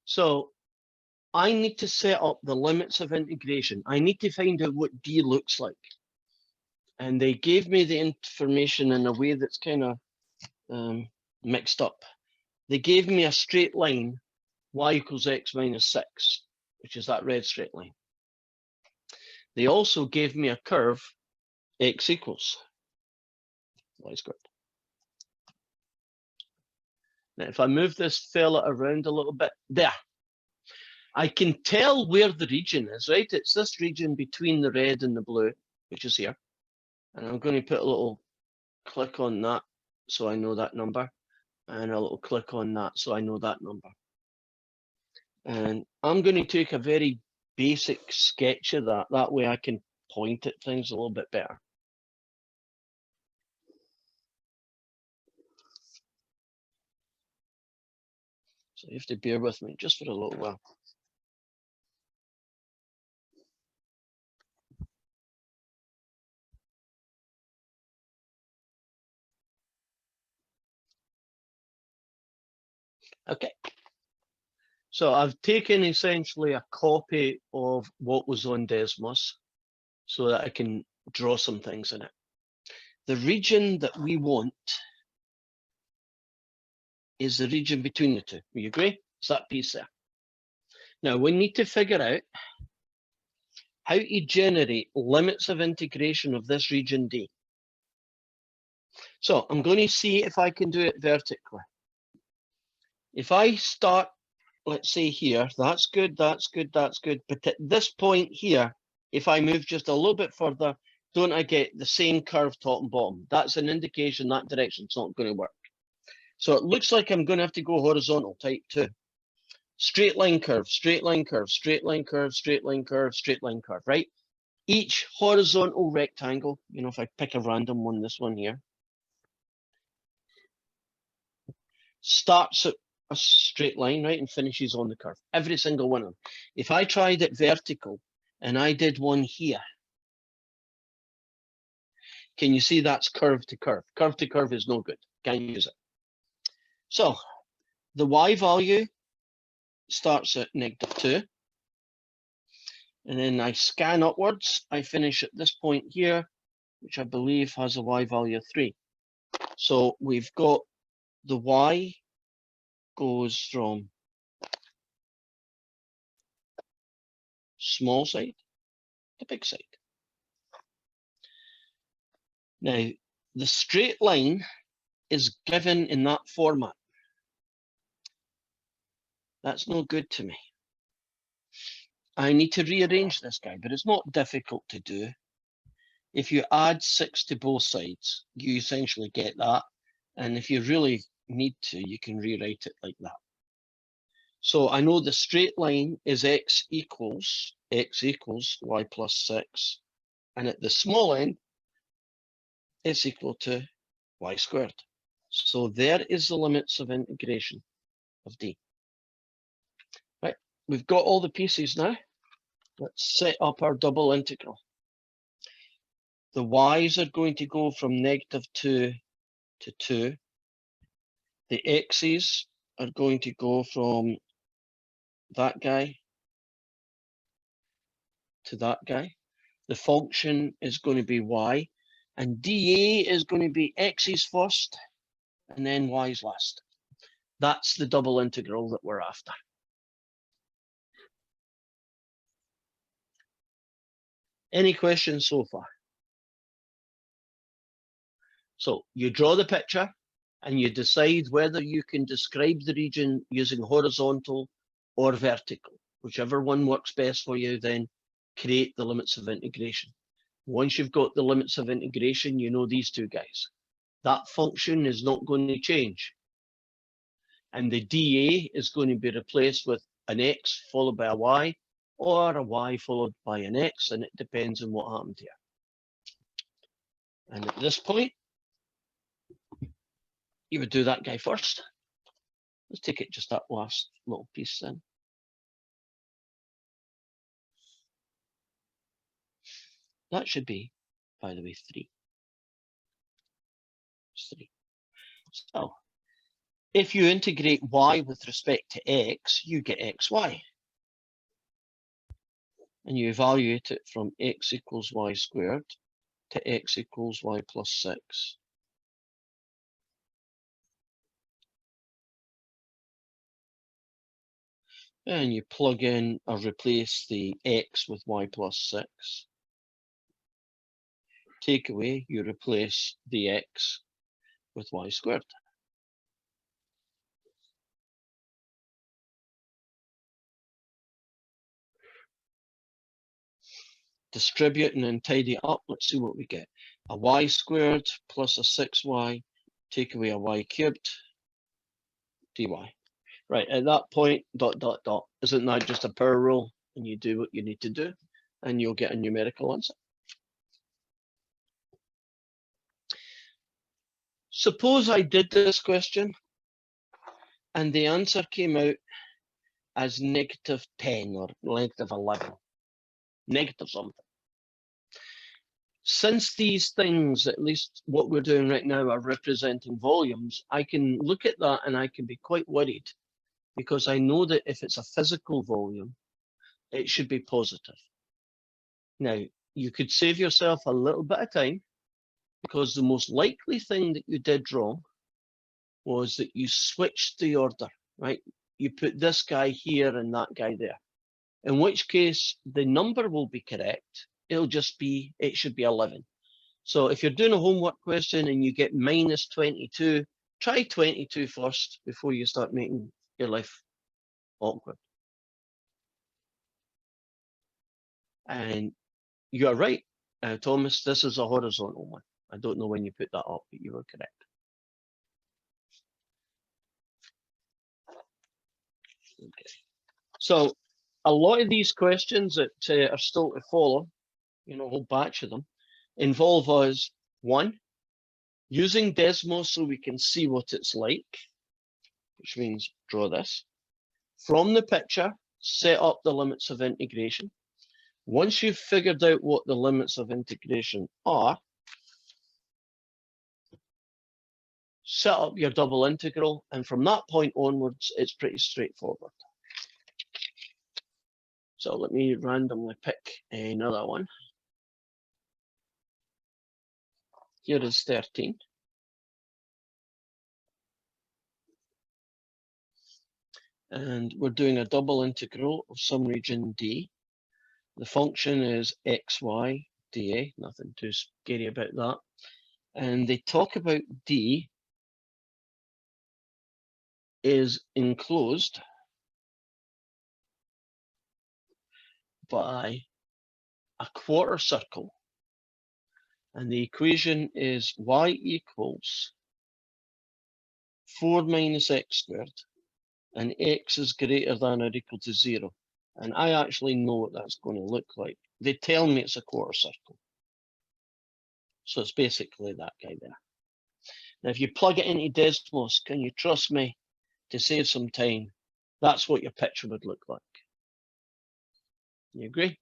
So I need to set up the limits of integration. I need to find out what D looks like. And they gave me the information in a way that's kind of mixed up. They gave me a straight line, y equals x minus 6, which is that red straight line. They also gave me a curve, x equals y squared. Now, if I move this fella around a little bit, there, I can tell where the region is, right? It's this region between the red and the blue, which is here. And I'm going to put a little click on that so I know that number, and a little click on that so I know that number. And I'm going to take a very basic sketch of that. That way I can point at things a little bit better. So you have to bear with me just for a little while. Okay. So I've taken essentially a copy of what was on Desmos so that I can draw some things in it. The region that we want is the region between the two. You agree? It's that piece there. Now we need to figure out how to generate limits of integration of this region D. So I'm going to see if I can do it vertically. If I start, let's say here, that's good, that's good, that's good. But at this point here, if I move just a little bit further, don't I get the same curve top and bottom? That's an indication that direction's not going to work. So it looks like I'm going to have to go horizontal, type 2. Straight line curve, straight line curve, straight line curve, straight line curve, straight line curve, right? Each horizontal rectangle, you know, if I pick a random one, this one here, starts at a straight line, right, and finishes on the curve. Every single one of them. If I tried it vertical and I did one here, can you see that's curve to curve? Curve to curve is no good. Can't use it. So the y value starts at -2. And then I scan upwards. I finish at this point here, which I believe has a y value of 3. So we've got the y goes from small side to big side. Now, the straight line is given in that format. That's no good to me. I need to rearrange this guy, but it's not difficult to do. If you add 6 to both sides, you essentially get that. And if you really need to, you can rewrite it like that. So I know the straight line is x equals y plus 6. And at the small end, it's equal to y squared. So there is the limits of integration of D. Right, we've got all the pieces now. Let's set up our double integral. The y's are going to go from -2 to 2. The x's are going to go from that guy to that guy. The function is going to be y, and dA is going to be x's first and then y's last. That's the double integral that we're after. Any questions so far? So you draw the picture and you decide whether you can describe the region using horizontal or vertical. Whichever one works best for you, then create the limits of integration. Once you've got the limits of integration, you know these two guys. That function is not going to change. And the dA is going to be replaced with an x followed by a y, or a y followed by an x, and it depends on what happened here. And at this point, you would do that guy first. Let's take it just that last little piece then. That should be, by the way, 3. It's 3. So if you integrate y with respect to x, you get xy. and you evaluate it from x equals y squared to x equals y plus 6. And you plug in or replace the x with y plus 6. Take away, you replace the x with y squared. Distribute and then tidy up. Let's see what we get. A y squared plus a 6y, take away a y cubed, dy. Right, at that point, dot, dot, dot. Isn't that just a power rule? And you do what you need to do, and you'll get a numerical answer. Suppose I did this question, and the answer came out as -10 or -11, negative something. Since these things, at least what we're doing right now, are representing volumes, I can look at that and I can be quite worried, because I know that if it's a physical volume, it should be positive. Now, you could save yourself a little bit of time, because the most likely thing that you did wrong was that you switched the order, right? You put this guy here and that guy there, in which case the number will be correct. It should be 11. So if you're doing a homework question and you get -22, try 22 first before you start making your life awkward. And you are right, Thomas, this is a horizontal one. I don't know when you put that up, but you were correct. Okay. So a lot of these questions that are still to follow, a whole batch of them, involve us, one, using Desmos so we can see what it's like, which means draw this. From the picture, set up the limits of integration. Once you've figured out what the limits of integration are, set up your double integral, and from that point onwards, it's pretty straightforward. So let me randomly pick another one. Here is 13. And we're doing a double integral of some region D. The function is xy dA, nothing too scary about that. And they talk about D is enclosed by a quarter circle. And the equation is y equals 4 minus x squared, and x is greater than or equal to 0. And I actually know what that's going to look like. They tell me it's a quarter circle. So it's basically that guy there. Now, if you plug it into Desmos, can you trust me to save some time? That's what your picture would look like. You agree?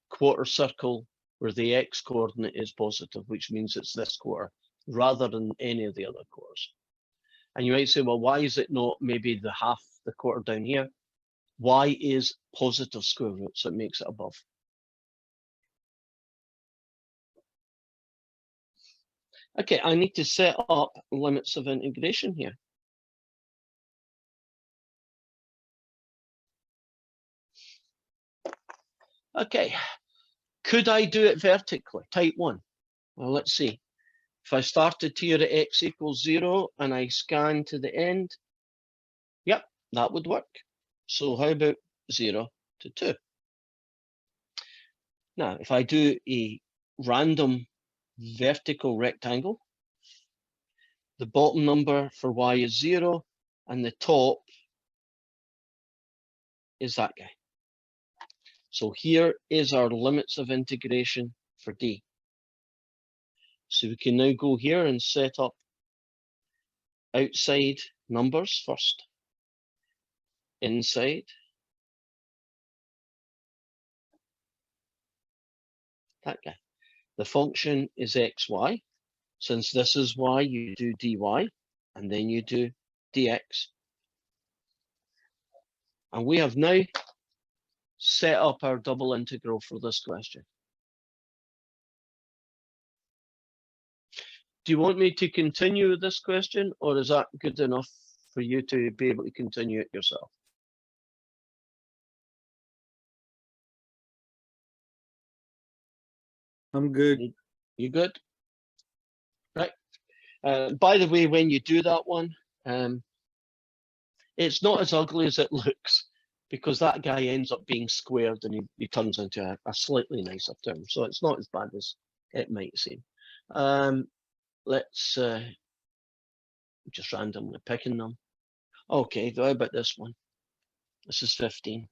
Quarter circle where the x coordinate is positive, which means it's this quarter, rather than any of the other quarters. And you might say, well, why is it not maybe the half, the quarter down here? Y is positive square root, so it makes it above. Okay, I need to set up limits of integration here. Okay, could I do it vertically? Type 1. Well, let's see. If I started here at x equals 0 and I scan to the end, yep, that would work. So how about 0 to 2? Now, if I do a random vertical rectangle, the bottom number for y is 0 and the top is that guy. So here is our limits of integration for D. So we can now go here and set up outside numbers first, inside, that guy. The function is xy. Since this is y, you do dy, and then you do dx. And we have now set up our double integral for this question. Do you want me to continue with this question, or is that good enough for you to be able to continue it yourself?
I'm good.
You good? Right. By the way, when you do that one, it's not as ugly as it looks, because that guy ends up being squared and he turns into a slightly nicer term. So it's not as bad as it might seem. Let's just randomly picking them. Okay, how about this one? This is 15.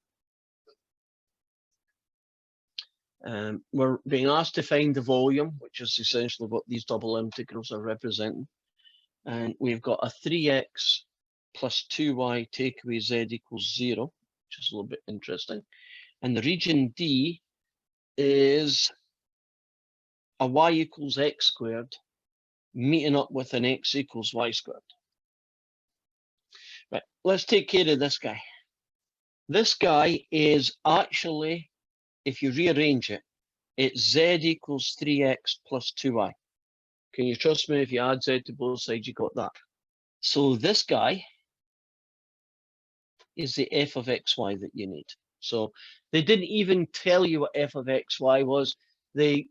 We're being asked to find the volume, which is essentially what these double integrals are representing. And we've got a 3x plus 2y take away z equals 0, which is a little bit interesting. And the region D is a y equals x squared meeting up with an x equals y squared. Right, let's take care of this guy. This guy is actually, if you rearrange it, it's z equals 3x plus 2y. Can you trust me, if you add z to both sides, you got that. So this guy is the f of xy that you need. So they didn't even tell you what f of xy was. They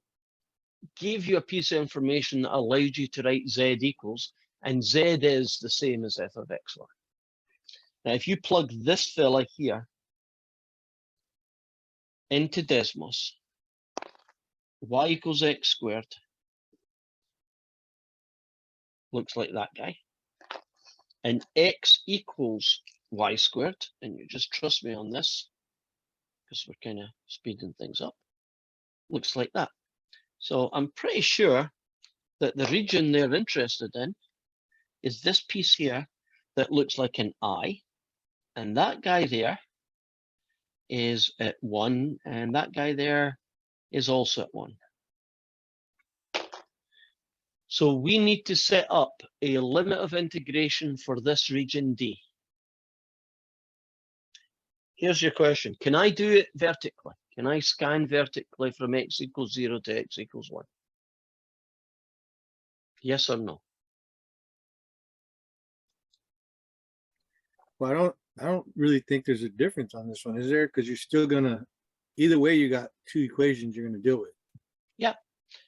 gave you a piece of information that allowed you to write z equals, and z is the same as f of xy. Now, if you plug this fella here into Desmos, y equals x squared looks like that guy, and x equals y squared, and you just trust me on this because we're kind of speeding things up, looks like that. So I'm pretty sure that the region they're interested in is this piece here that looks like an I, and that guy there is at 1, and that guy there is also at 1. So we need to set up a limit of integration for this region D. Here's your question. Can I do it vertically? Can I scan vertically from x equals 0 to x equals 1? Yes or no?
Well, I don't really think there's a difference on this one, is there? Because you're still gonna, either way, you got two equations you're gonna deal with.
Yeah.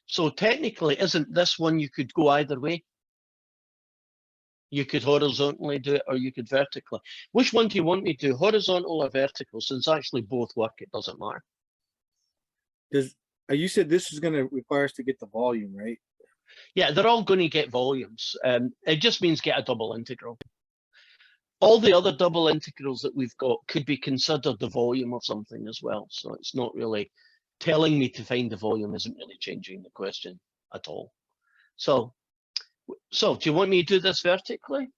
So technically, isn't this one you could go either way? You could horizontally do it, or you could vertically. Which one do you want me to do, horizontal or vertical? Since actually both work, it doesn't matter.
Does, you said this is gonna require us to get the volume, right?
Yeah, they're all going to get volumes. It just means get a double integral. All the other double integrals that we've got could be considered the volume of something as well. So it's not really telling me to find the volume, isn't really changing the question at all. So do you want me to do this vertically,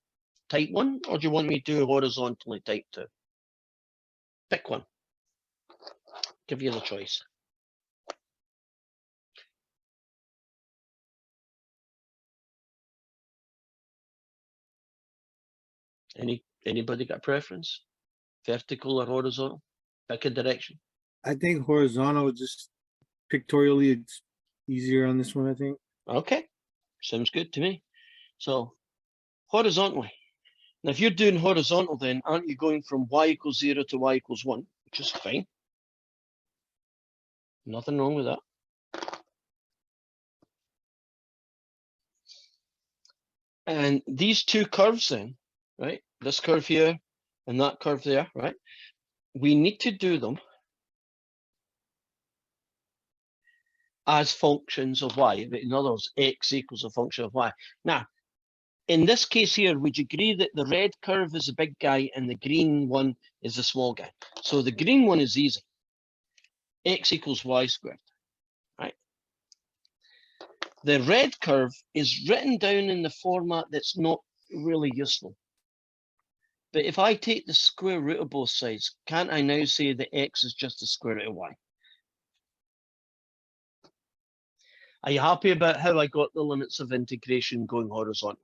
type 1, or do you want me to do it horizontally, type 2? Pick one. Give you the choice. Anybody got a preference? Vertical or horizontal? Pick a direction.
I think horizontal, just pictorially, it's easier on this one, I think.
Okay, sounds good to me. So horizontally. Now, if you're doing horizontal, then aren't you going from y equals 0 to y equals 1, which is fine. Nothing wrong with that. And these two curves then, right? This curve here and that curve there, right? We need to do them as functions of y. In other words, x equals a function of y. Now, in this case here, would you agree that the red curve is the big guy and the green one is the small guy? So the green one is easy. X equals y squared, right? The red curve is written down in the format that's not really useful. But if I take the square root of both sides, can't I now say that x is just the square root of y? Are you happy about how I got the limits of integration going horizontally?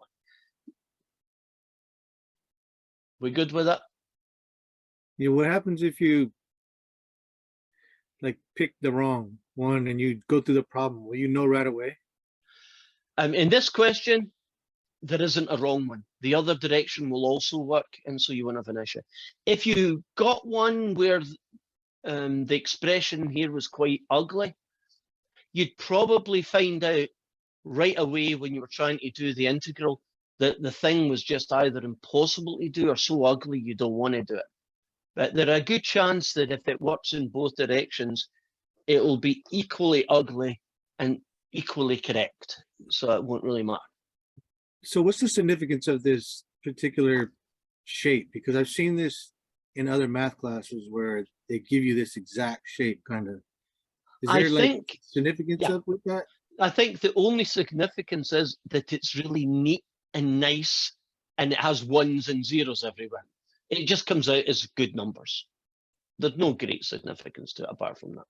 We good with that?
Yeah, what happens if you like pick the wrong one and you go through the problem, will you know right away?
In this question, there isn't a wrong one. The other direction will also work, and so you won't have an issue. If you got one where the expression here was quite ugly, you'd probably find out right away when you were trying to do the integral that the thing was just either impossible to do or so ugly you don't want to do it. But there are a good chance that if it works in both directions, it will be equally ugly and equally correct. So it won't really matter.
So what's the significance of this particular shape? Because I've seen this in other math classes where they give you this exact shape kind of. Is
I
there like
think,
significance
yeah.
up with that?
I think the only significance is that it's really neat and nice, and it has ones and zeros everywhere. It just comes out as good numbers. There's no great significance to it apart from that.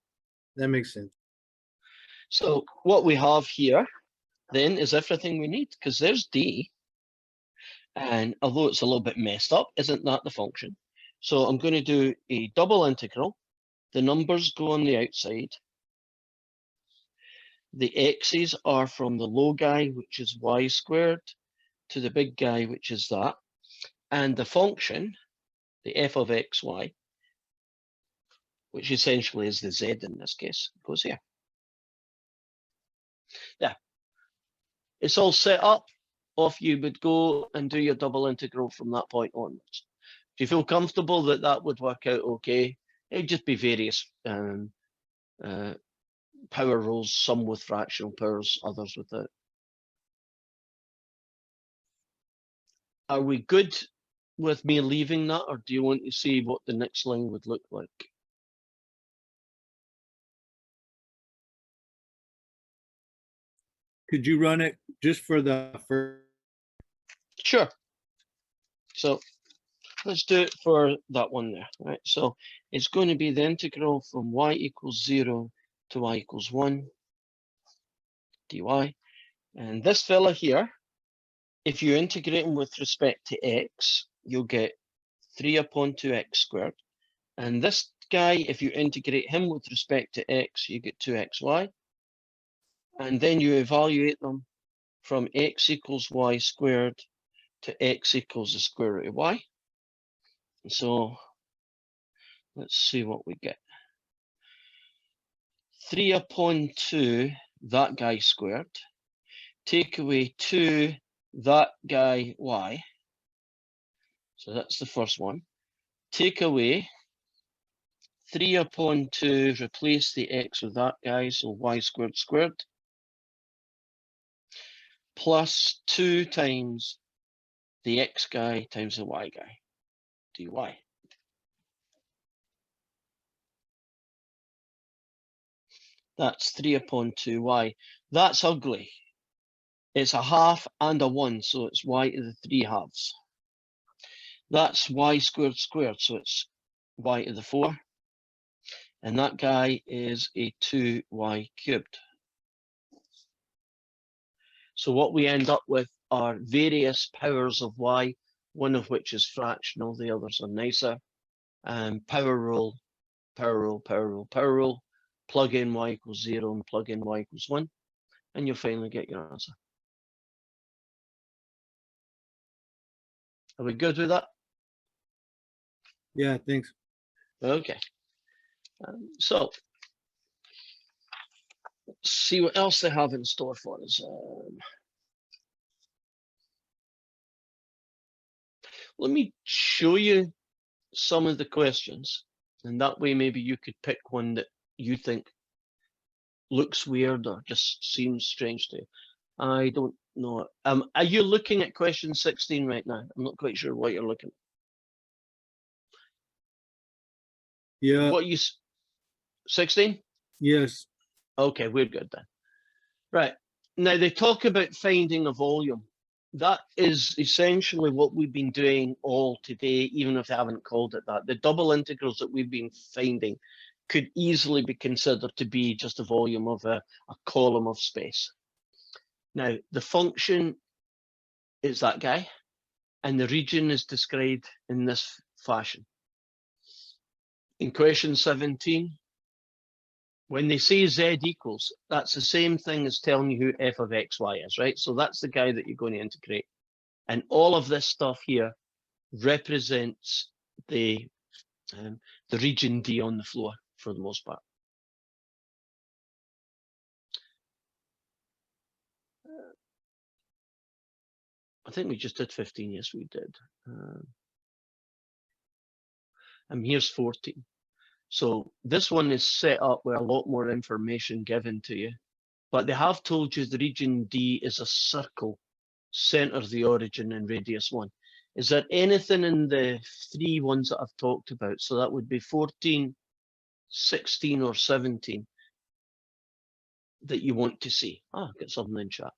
That makes sense.
So what we have here then is everything we need, because there's D. And although it's a little bit messed up, isn't that the function? So I'm going to do a double integral. The numbers go on the outside. The x's are from the low guy, which is y squared, to the big guy, which is that. And the function, the f of xy, which essentially is the z in this case, goes here. There. It's all set up. Off you would go and do your double integral from that point onwards. Do you feel comfortable that that would work out okay? It'd just be various power rules, some with fractional powers, others without. Are we good with me leaving that, or do you want to see what the next line would look like?
Could you run it just for the first?
Sure. So let's do it for that one there. Right. So it's going to be the integral from y equals 0 to y equals 1 dy. And this fella here, if you integrate him with respect to x, you'll get 3 upon 2x squared. And this guy, if you integrate him with respect to x, you get 2xy. And then you evaluate them from x equals y squared to x equals the square root of y. And so let's see what we get. 3 upon 2, that guy squared. Take away 2, that guy y. So that's the first one. Take away 3 upon 2, replace the x with that guy, so y squared squared. Plus 2 times the x guy times the y guy, dy. That's 3 upon 2y. That's ugly. It's a half and a 1, so it's y to the 3 halves. That's y squared squared, so it's y to the 4. And that guy is a 2y cubed. So what we end up with are various powers of y, one of which is fractional, the others are nicer. Power rule, power rule, power rule, power rule. Plug in y equals 0 and plug in y equals 1, and you'll finally get your answer. Are we good with that?
Yeah, thanks.
Okay. So let's see what else they have in store for us. Let me show you some of the questions, and that way maybe you could pick one that you think looks weird or just seems strange to you. I don't know. Are you looking at question 16 right now? I'm not quite sure what you're looking at.
Yeah.
What you 16?
Yes.
Okay, we're good then. Right. Now they talk about finding a volume. That is essentially what we've been doing all today, even if they haven't called it that. The double integrals that we've been finding could easily be considered to be just a volume of a column of space. Now, the function is that guy, and the region is described in this fashion. In question 17, when they say z equals, that's the same thing as telling you who f of xy is, right? So that's the guy that you're going to integrate. And all of this stuff here represents the region D on the floor for the most part. I think we just did 15. Yes, we did. And here's 14. So this one is set up with a lot more information given to you, but they have told you the region D is a circle, center of the origin and radius 1. Is there anything in the 3 ones that I've talked about? So that would be 14, 16 or 17 that you want to see. Get something in chat.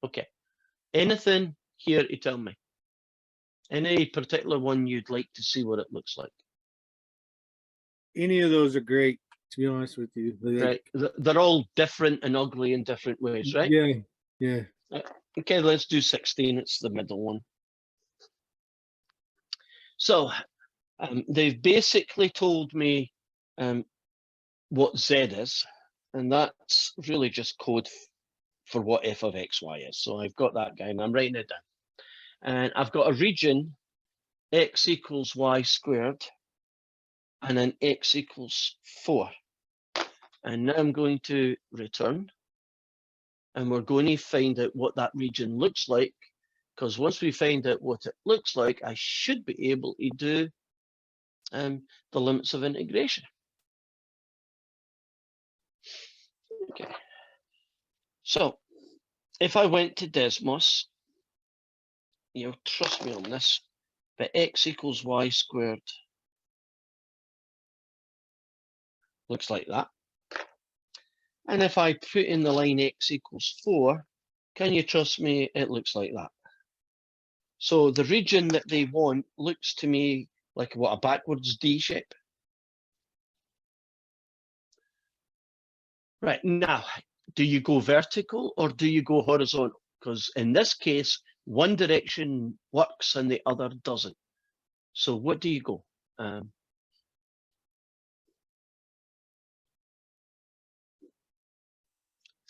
Okay. Anything here to tell me? Any particular one you'd like to see what it looks like?
Any of those are great, to be honest with you.
Right. They're all different and ugly in different ways, right?
Yeah, yeah.
Okay, let's do 16. It's the middle one. So they've basically told me what Z is, and that's really just code for what f of xy is. So I've got that guy and I'm writing it down. And I've got a region x equals y squared and an x equals 4. And now I'm going to return, and we're going to find out what that region looks like, because once we find out what it looks like, I should be able to do the limits of integration. Okay. So if I went to Desmos, you'll trust me on this, but x equals y squared looks like that. And if I put in the line x equals 4, can you trust me, it looks like that. So the region that they want looks to me like what, a backwards D shape. Right, now, do you go vertical or do you go horizontal? Because in this case, one direction works and the other doesn't. So what do you go?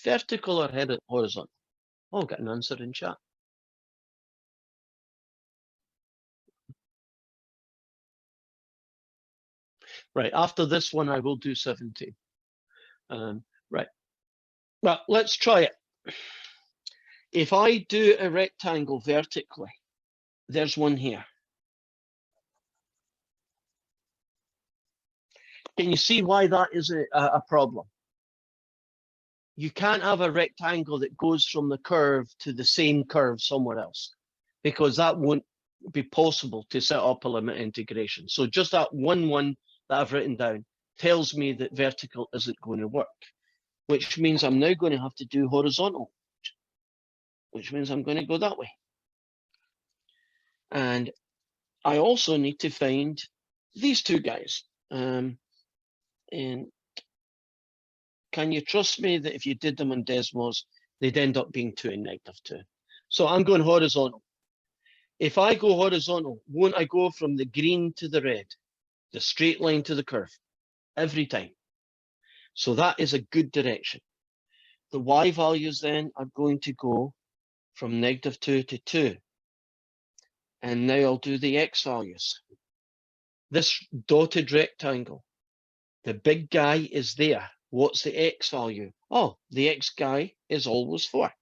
Vertical or horizontal? I'll get an answer in chat. Right, after this one, I will do 17. Right, well, let's try it. If I do a rectangle vertically, there's one here. Can you see why that is a problem? You can't have a rectangle that goes from the curve to the same curve somewhere else, because that won't be possible to set up a limit integration. So just that one that I've written down tells me that vertical isn't going to work, which means I'm now going to have to do horizontal, which means I'm going to go that way. And I also need to find these two guys. And can you trust me that if you did them on Desmos, they'd end up being 2 and -2? So I'm going horizontal. If I go horizontal, won't I go from the green to the red, the straight line to the curve, every time? So that is a good direction. The y values then are going to go from -2 to 2. And now I'll do the x values. This dotted rectangle, the big guy is there. What's the x value? Oh, the x guy is always 4.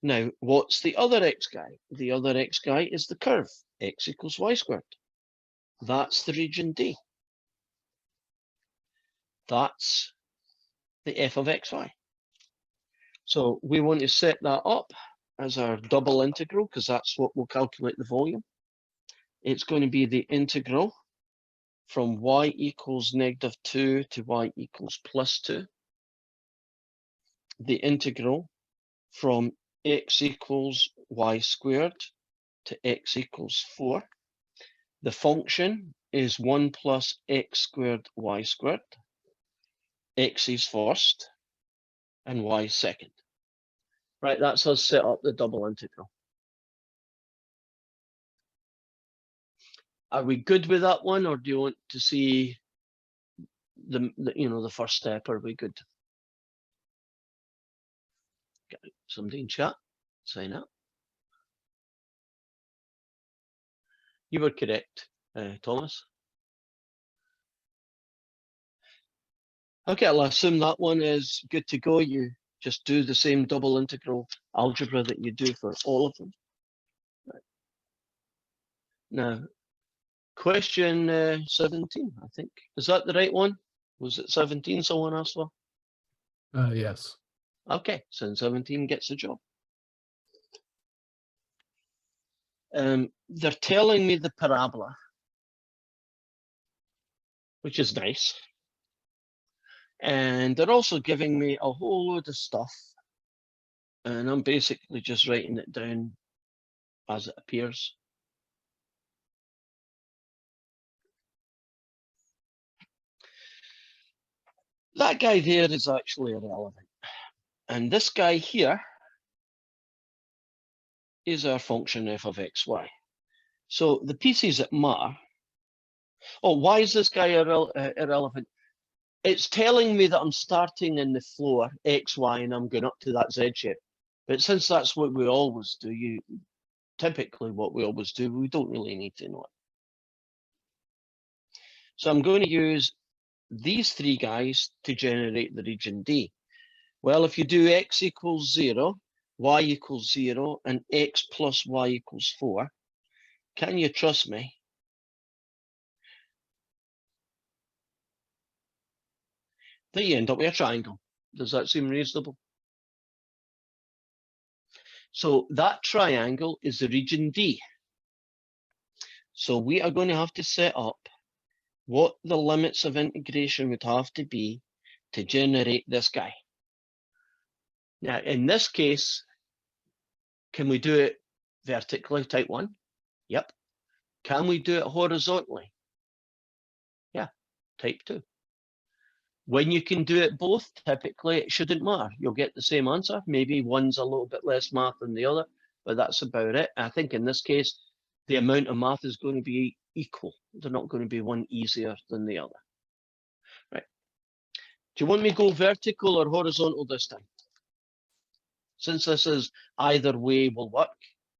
Now, what's the other x guy? The other x guy is the curve, x equals y squared. That's the region D. That's the f of xy. So we want to set that up as our double integral, because that's what will calculate the volume. It's going to be the integral from y equals -2 to y equals +2. The integral from x equals y squared to x equals 4. The function is 1 plus x squared y squared. X is first and y is second. Right, that's us set up the double integral. Are we good with that one, or do you want to see the first step? Are we good? Okay, somebody in chat, sign up. You were correct, Thomas. Okay, I'll assume that one is good to go. You just do the same double integral algebra that you do for all of them. Right. Now, question 17, I think. Is that the right one? Was it 17 someone asked for?
Yes.
Okay, so 17 gets the job. They're telling me the parabola, which is nice. And they're also giving me a whole load of stuff. And I'm basically just writing it down as it appears. That guy there is actually irrelevant. And this guy here is our function f of xy. So the pieces that matter. Oh, why is this guy irrelevant? It's telling me that I'm starting in the floor xy and I'm going up to that z shape. But since that's what we always do, typically what we always do, we don't really need to know it. So I'm going to use these three guys to generate the region D. Well, if you do x equals 0, y equals 0, and x plus y equals 4, can you trust me? That you end up with a triangle. Does that seem reasonable? So that triangle is the region D. So we are going to have to set up what the limits of integration would have to be to generate this guy. Now, in this case, can we do it vertically, type 1? Yep. Can we do it horizontally? Yeah, type 2. When you can do it both, typically it shouldn't matter. You'll get the same answer. Maybe one's a little bit less math than the other, but that's about it. I think in this case, the amount of math is going to be equal. They're not going to be one easier than the other. Right. Do you want me to go vertical or horizontal this time? Since this is either way will work,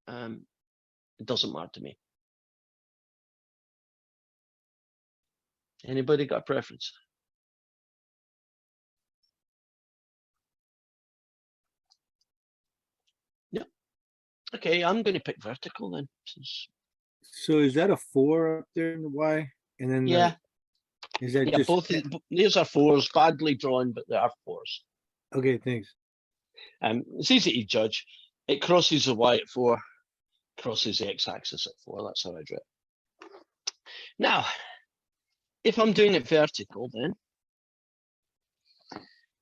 it doesn't matter to me. Anybody got a preference? Yeah. Okay, I'm going to pick vertical then.
So is that a 4 up there in the Y? And then
Yeah.
Is that
Yeah,
just
these are 4s, badly drawn, but they are 4s.
okay? Thanks.
It's easy to judge. It crosses the y at 4, crosses the x-axis at 4. That's how I draw it. Now, if I'm doing it vertical, then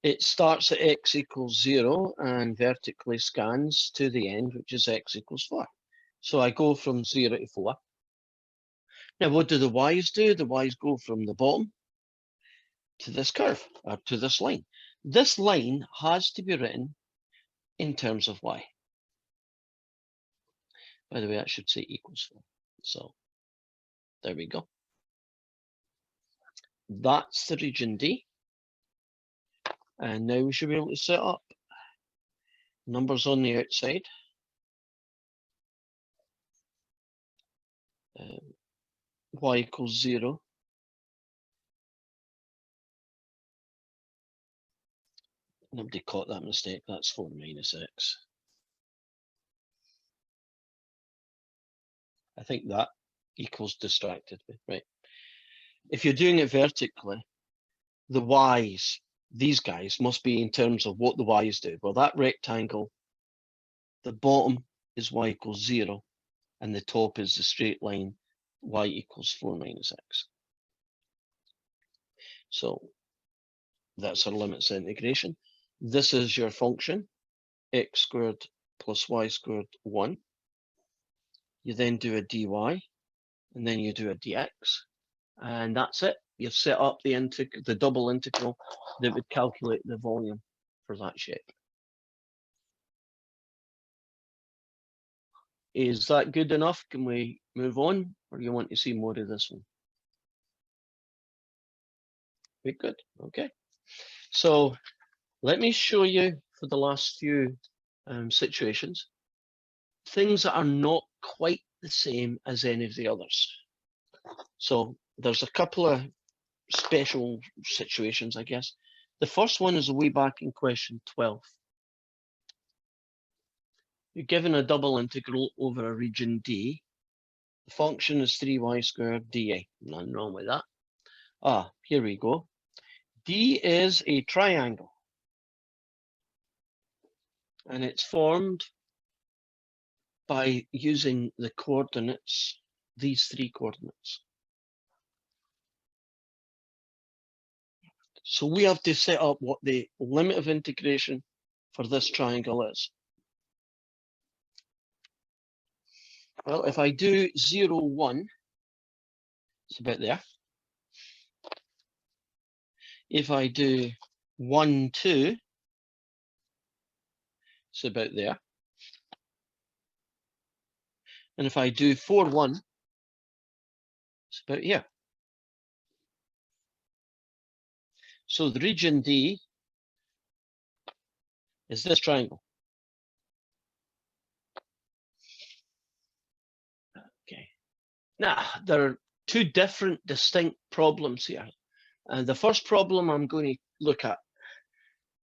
it starts at x equals 0 and vertically scans to the end, which is x equals 4. So I go from 0 to 4. Now, what do the y's do? The y's go from the bottom to this curve, or to this line. This line has to be written in terms of y. By the way, I should say equals 4. So there we go. That's the region D. And now we should be able to set up numbers on the outside. Y equals 0. Nobody caught that mistake. That's 4 minus x. I think that equals distracted me, right? If you're doing it vertically, the y's, these guys, must be in terms of what the y's do. Well, that rectangle, the bottom is y equals 0, and the top is the straight line, y equals 4 minus x. So that's our limits of integration. This is your function, x squared plus y squared 1. You then do a dy, and then you do a dx, and that's it. You've set up the double integral that would calculate the volume for that shape. Is that good enough? Can we move on, or you want to see more of this one? Very good. Okay. So let me show you for the last few situations things that are not quite the same as any of the others. So there's a couple of special situations, I guess. The first one is way back in question 12. You're given a double integral over a region D. The function is 3y squared dA. Nothing wrong with that. Ah, here we go. D is a triangle. And it's formed by using the coordinates, these three coordinates. So we have to set up what the limit of integration for this triangle is. Well, if I do 0, 1, it's about there. If I do 1, 2, it's about there. And if I do 4, 1, it's about here. So the region D is this triangle. Okay. Now, there are two different distinct problems here. The first problem I'm going to look at,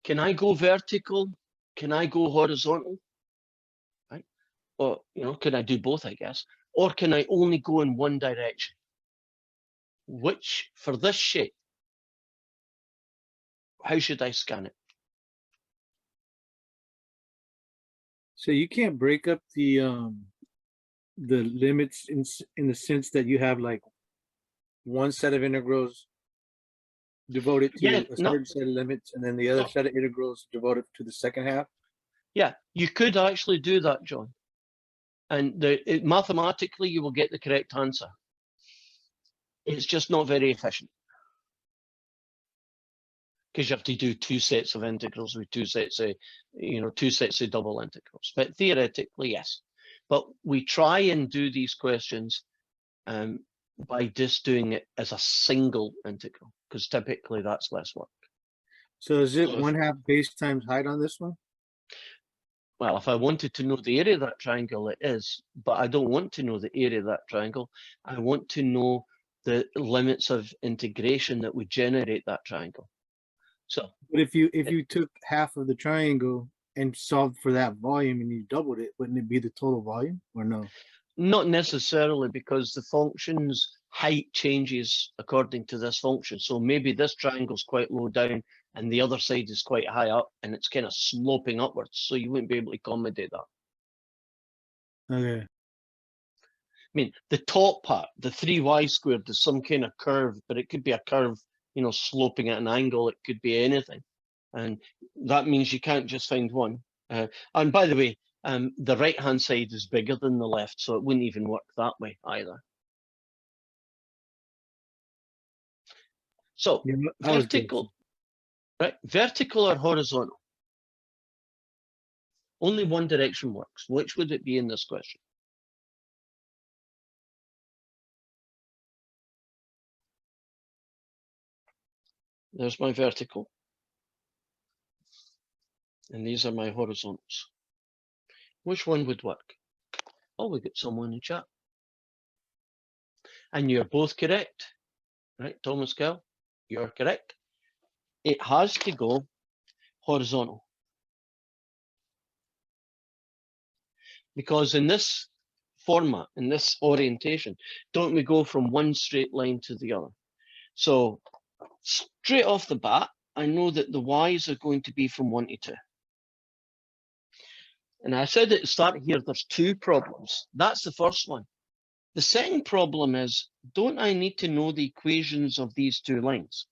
can I go vertical? Can I go horizontal? Right? Or, can I do both, I guess? Or can I only go in one direction? Which, for this shape, how should I scan it?
So you can't break up the limits in the sense that you have like one set of integrals devoted to a certain set of limits, and then the other set of integrals devoted to the second half.
Yeah, you could actually do that, John. And mathematically, you will get the correct answer. It's just not very efficient. Because you have to do two sets of integrals with two sets of double integrals. But theoretically, yes. But we try and do these questions by just doing it as a single integral, because typically that's less work.
So is it 1/2 base times height on this one?
Well, if I wanted to know the area of that triangle, it is, but I don't want to know the area of that triangle. I want to know the limits of integration that would generate that triangle. So,
but if you took half of the triangle and solved for that volume and you doubled it, wouldn't it be the total volume, or no?
Not necessarily, because the function's height changes according to this function. So maybe this triangle's quite low down and the other side is quite high up, and it's kind of sloping upwards. So you wouldn't be able to accommodate that.
Okay.
I mean, the top part, the 3y squared, is some kind of curve, but it could be a curve, sloping at an angle. It could be anything. And that means you can't just find one. And by the way, the right-hand side is bigger than the left, so it wouldn't even work that way either. So,
Yeah,
vertical, right? Vertical or horizontal? Only one direction works. Which would it be in this question? There's my vertical. And these are my horizontals. Which one would work? Oh, we got someone in chat. And you're both correct, right, Thomas Kell? You're correct. It has to go horizontal. Because in this format, in this orientation, don't we go from one straight line to the other? So straight off the bat, I know that the y's are going to be from 1 to 2. And I said at the start here, there's two problems. That's the first one. The second problem is, don't I need to know the equations of these two lines?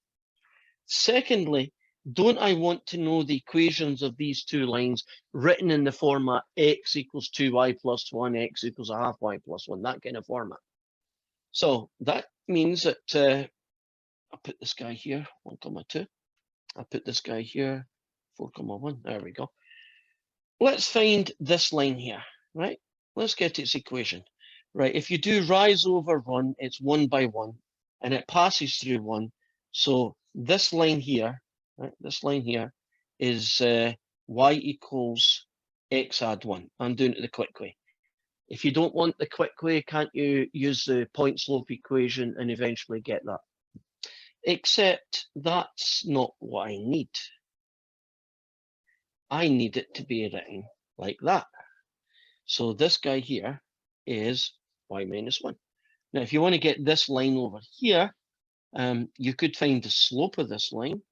Secondly, don't I want to know the equations of these two lines written in the format x equals 2y plus 1, x equals 1/2 y plus 1, that kind of format? So that means that I'll put this guy here, 1, 2. I'll put this guy here, 4, 1. There we go. Let's find this line here, right? let's get its equation. Right, if you do rise over 1, it's 1 by 1, and it passes through 1. So this line here, right, this line here is y equals x add 1. I'm doing it the quick way. If you don't want the quick way, can't you use the point slope equation and eventually get that? Except that's not what I need. I need it to be written like that. So this guy here is y minus 1. Now, if you want to get this line over here, you could find the slope of this line.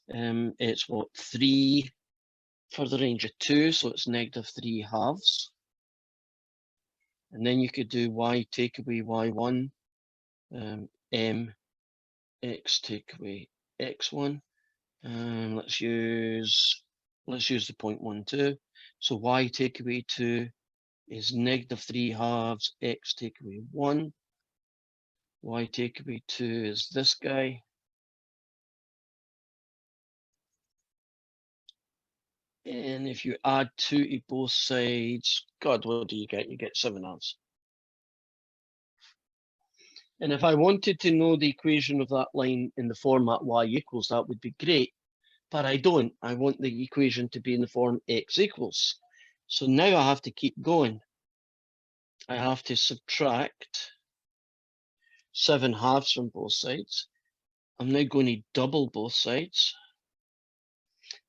It's what, 3 for the range of 2, so it's -3/2. And then you could do y take away y1, m x take away x1. Let's use the 0.12. So y take away 2 is -3/2 x take away 1. Y take away 2 is this guy. And if you add 2 to both sides, God, what do you get? You get 7/2. And if I wanted to know the equation of that line in the format y equals, that would be great. But I don't. I want the equation to be in the form x equals. So now I have to keep going. I have to subtract 7/2 from both sides. I'm now going to double both sides.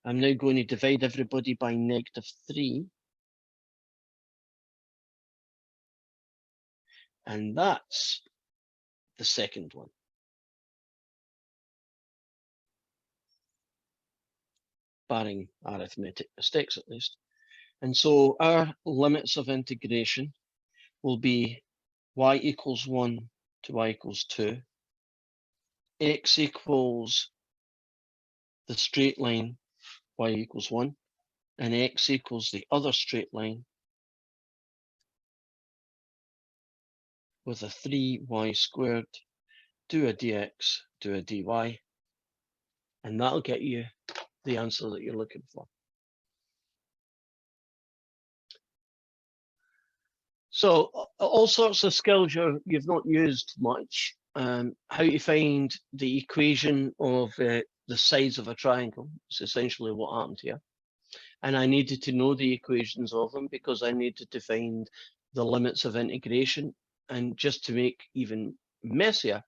I'm now going to divide everybody by -3. And that's the second one. Barring arithmetic mistakes at least. And so our limits of integration will be y equals 1 to y equals 2, x equals the straight line y equals 1, and x equals the other straight line with a 3y squared, do a dx, do a dy, and that'll get you the answer that you're looking for. So all sorts of skills you've not used much. How to find the equation of the sides of a triangle is essentially what happened here. And I needed to know the equations of them because I needed to find the limits of integration. And just to make even messier,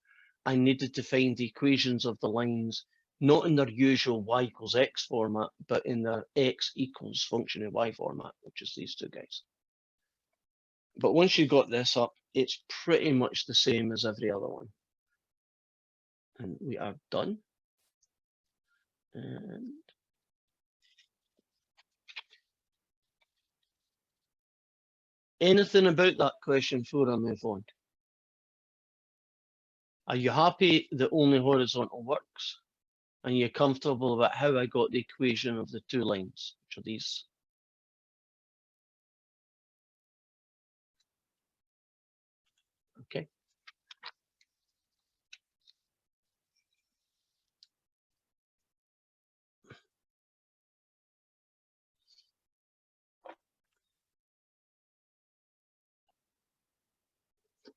I needed to find the equations of the lines, not in their usual y equals x format, but in their x equals function of y format, which is these two guys. But once you got this up, it's pretty much the same as every other one. And we are done. And anything about that question before I move on? Are you happy that only horizontal works? And you're comfortable about how I got the equation of the two lines, which are these? Okay.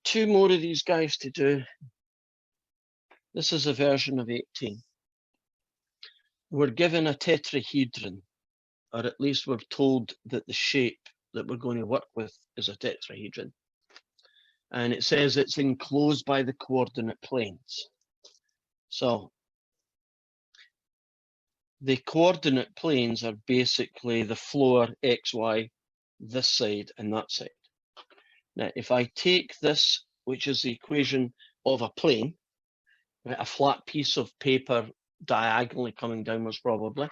Two more of these guys to do. This is a version of 18. We're given a tetrahedron, or at least we're told that the shape that we're going to work with is a tetrahedron. And it says it's enclosed by the coordinate planes. So the coordinate planes are basically the floor XY, this side and that side. Now, if I take this, which is the equation of a plane, right, a flat piece of paper diagonally coming downwards probably,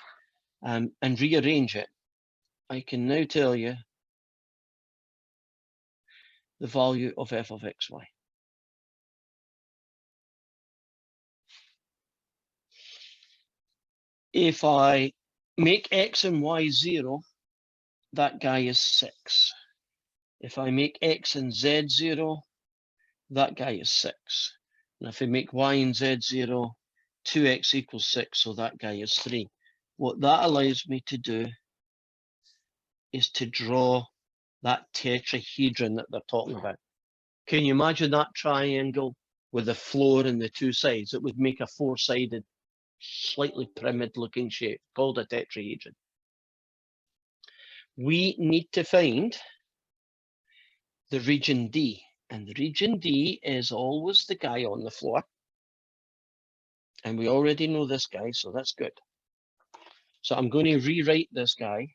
and rearrange it, I can now tell you the value of f of xy. If I make x and y 0, that guy is 6. If I make x and z 0, that guy is 6. And if I make y and z 0, 2x equals 6, so that guy is 3. What that allows me to do is to draw that tetrahedron that they're talking about. Can you imagine that triangle with the floor and the two sides? It would make a four-sided, slightly pyramid-looking shape called a tetrahedron. We need to find the region D, and the region D is always the guy on the floor. And we already know this guy, so that's good. So I'm going to rewrite this guy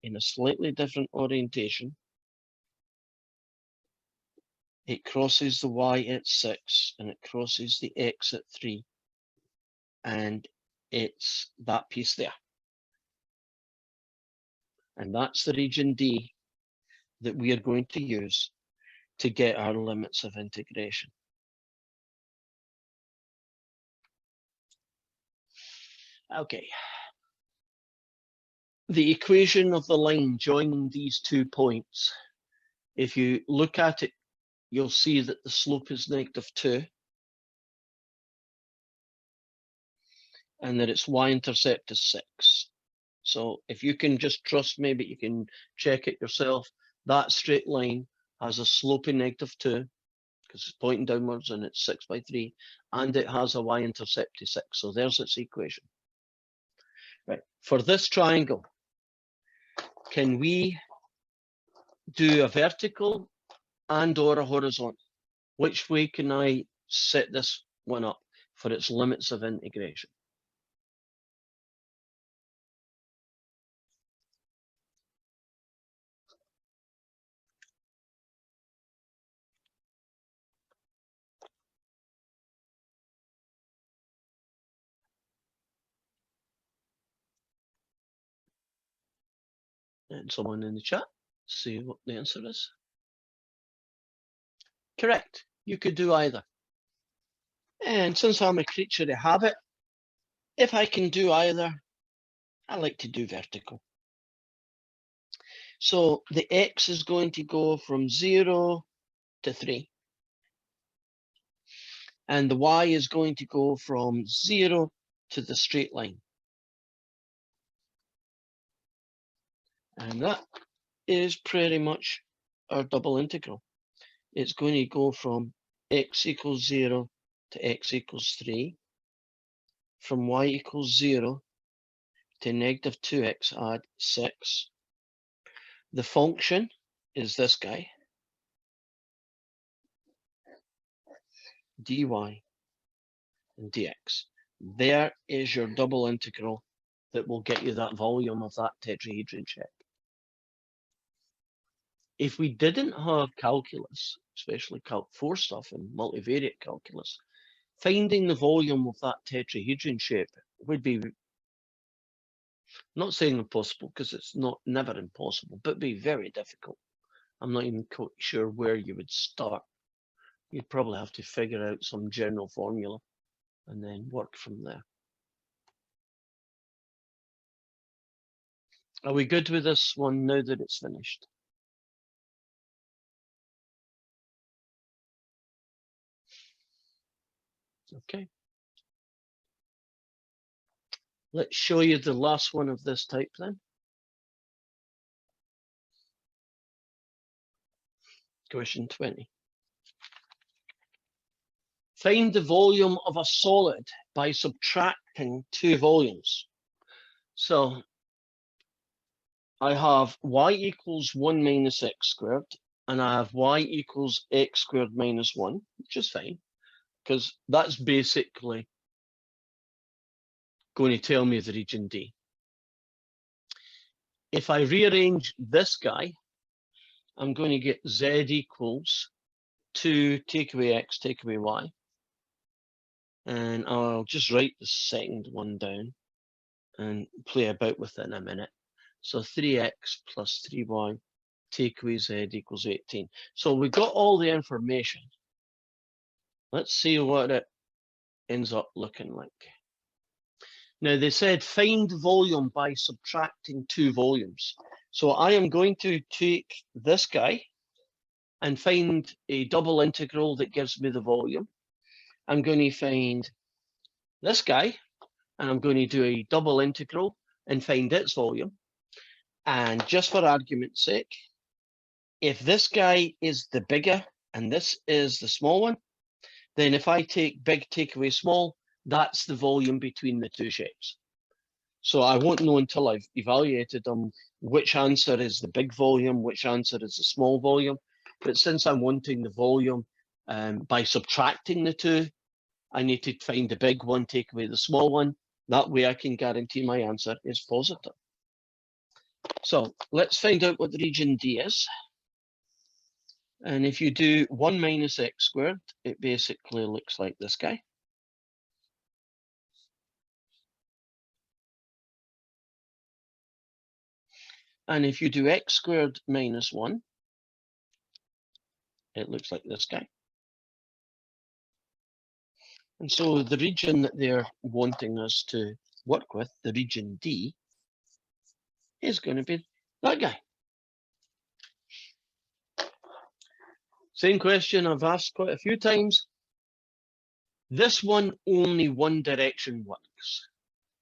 in a slightly different orientation. It crosses the Y at 6 and it crosses the X at 3. And it's that piece there. And that's the region D that we are going to use to get our limits of integration. Okay. The equation of the line joining these 2 points, if you look at it, you'll see that the slope is -2 and that its y-intercept is 6. So if you can just trust me, but you can check it yourself, that straight line has a slope of -2 because it's pointing downwards and it's 6/3, and it has a y-intercept of 6. So there's its equation. Right. For this triangle, can we do a vertical and or a horizontal? Which way can I set this one up for its limits of integration? And someone in the chat, see what the answer is. Correct, you could do either. And since I'm a creature of habit, if I can do either, I like to do vertical. So the X is going to go from 0 to 3. And the Y is going to go from 0 to the straight line. And that is pretty much our double integral. It's going to go from X equals 0 to X equals 3, from Y equals 0 to -2x add 6. The function is this guy, dy and dx. There is your double integral that will get you that volume of that tetrahedron shape. If we didn't have calculus, especially Calc 4 stuff and multivariate calculus, finding the volume of that tetrahedron shape would be, not saying impossible because it's never impossible, but be very difficult. I'm not even quite sure where you would start. You'd probably have to figure out some general formula and then work from there. Are we good with this one now that it's finished? Okay. Let's show you the last one of this type then. Question 20. Find the volume of a solid by subtracting 2 volumes. So I have y equals 1 minus x squared, and I have y equals x squared minus 1, which is fine, because that's basically going to tell me the region D. If I rearrange this guy, I'm going to get z equals 2 take away x, take away y. And I'll just write the second one down and play about with it in a minute. So 3x plus 3y take away z equals 18. So we've got all the information. Let's see what it ends up looking like. Now they said find volume by subtracting 2 volumes. So I am going to take this guy and find a double integral that gives me the volume. I'm going to find this guy and I'm going to do a double integral and find its volume. And just for argument's sake, if this guy is the bigger and this is the small one, then if I take big, take away small, that's the volume between the two shapes. So I won't know until I've evaluated them which answer is the big volume, which answer is the small volume. But since I'm wanting the volume by subtracting the two, I need to find the big one, take away the small one. That way I can guarantee my answer is positive. So let's find out what the region D is. And if you do 1 minus x squared, it basically looks like this guy. And if you do x squared minus 1, it looks like this guy. And so the region that they're wanting us to work with, the region D, is going to be that guy. Same question I've asked quite a few times. This one, only one direction works.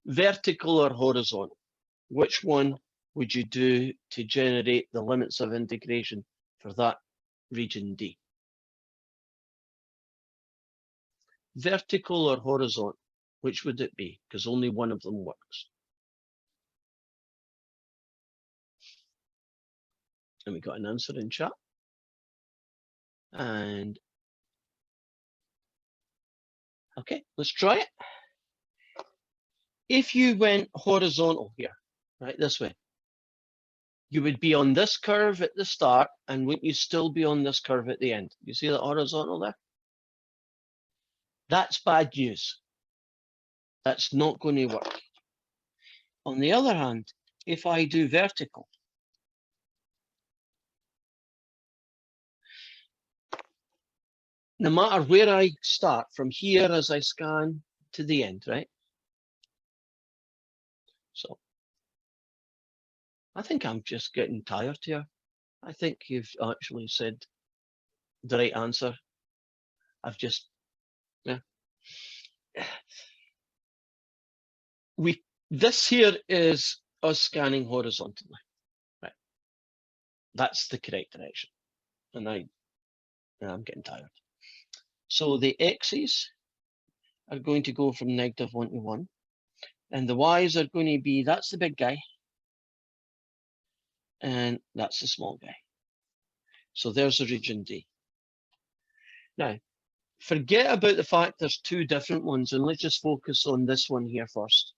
Vertical or horizontal? Which one would you do to generate the limits of integration for that region D? Vertical or horizontal? Which would it be? Because only one of them works. And we got an answer in chat. And okay, let's try it. If you went horizontal here, right, this way, you would be on this curve at the start, and wouldn't you still be on this curve at the end? You see that horizontal there? That's bad news. That's not going to work. On the other hand, if I do vertical, no matter where I start, from here as I scan to the end, right? So I think I'm just getting tired here. I think you've actually said the right answer. I've just, yeah. This here is us scanning horizontally, right? That's the correct direction. And I'm getting tired. So the x's are going to go from -1 to 1. And the y's are going to be, that's the big guy. And that's the small guy. So there's the region D. Now, forget about the fact there's two different ones, and let's just focus on this one here first.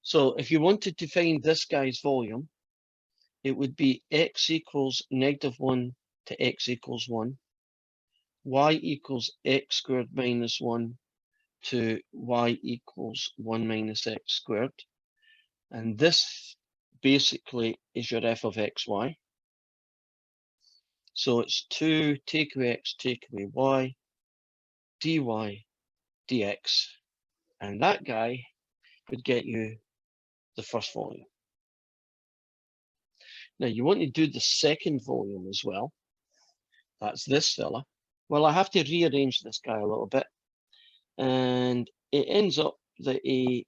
So if you wanted to find this guy's volume, it would be x equals -1 to x equals 1, y equals x squared minus 1 to y equals 1 minus x squared. And this basically is your f of xy. So it's 2 take away x, take away y, dy dx. And that guy would get you the first volume. Now you want to do the second volume as well. That's this fella. Well, I have to rearrange this guy a little bit. And it ends up that it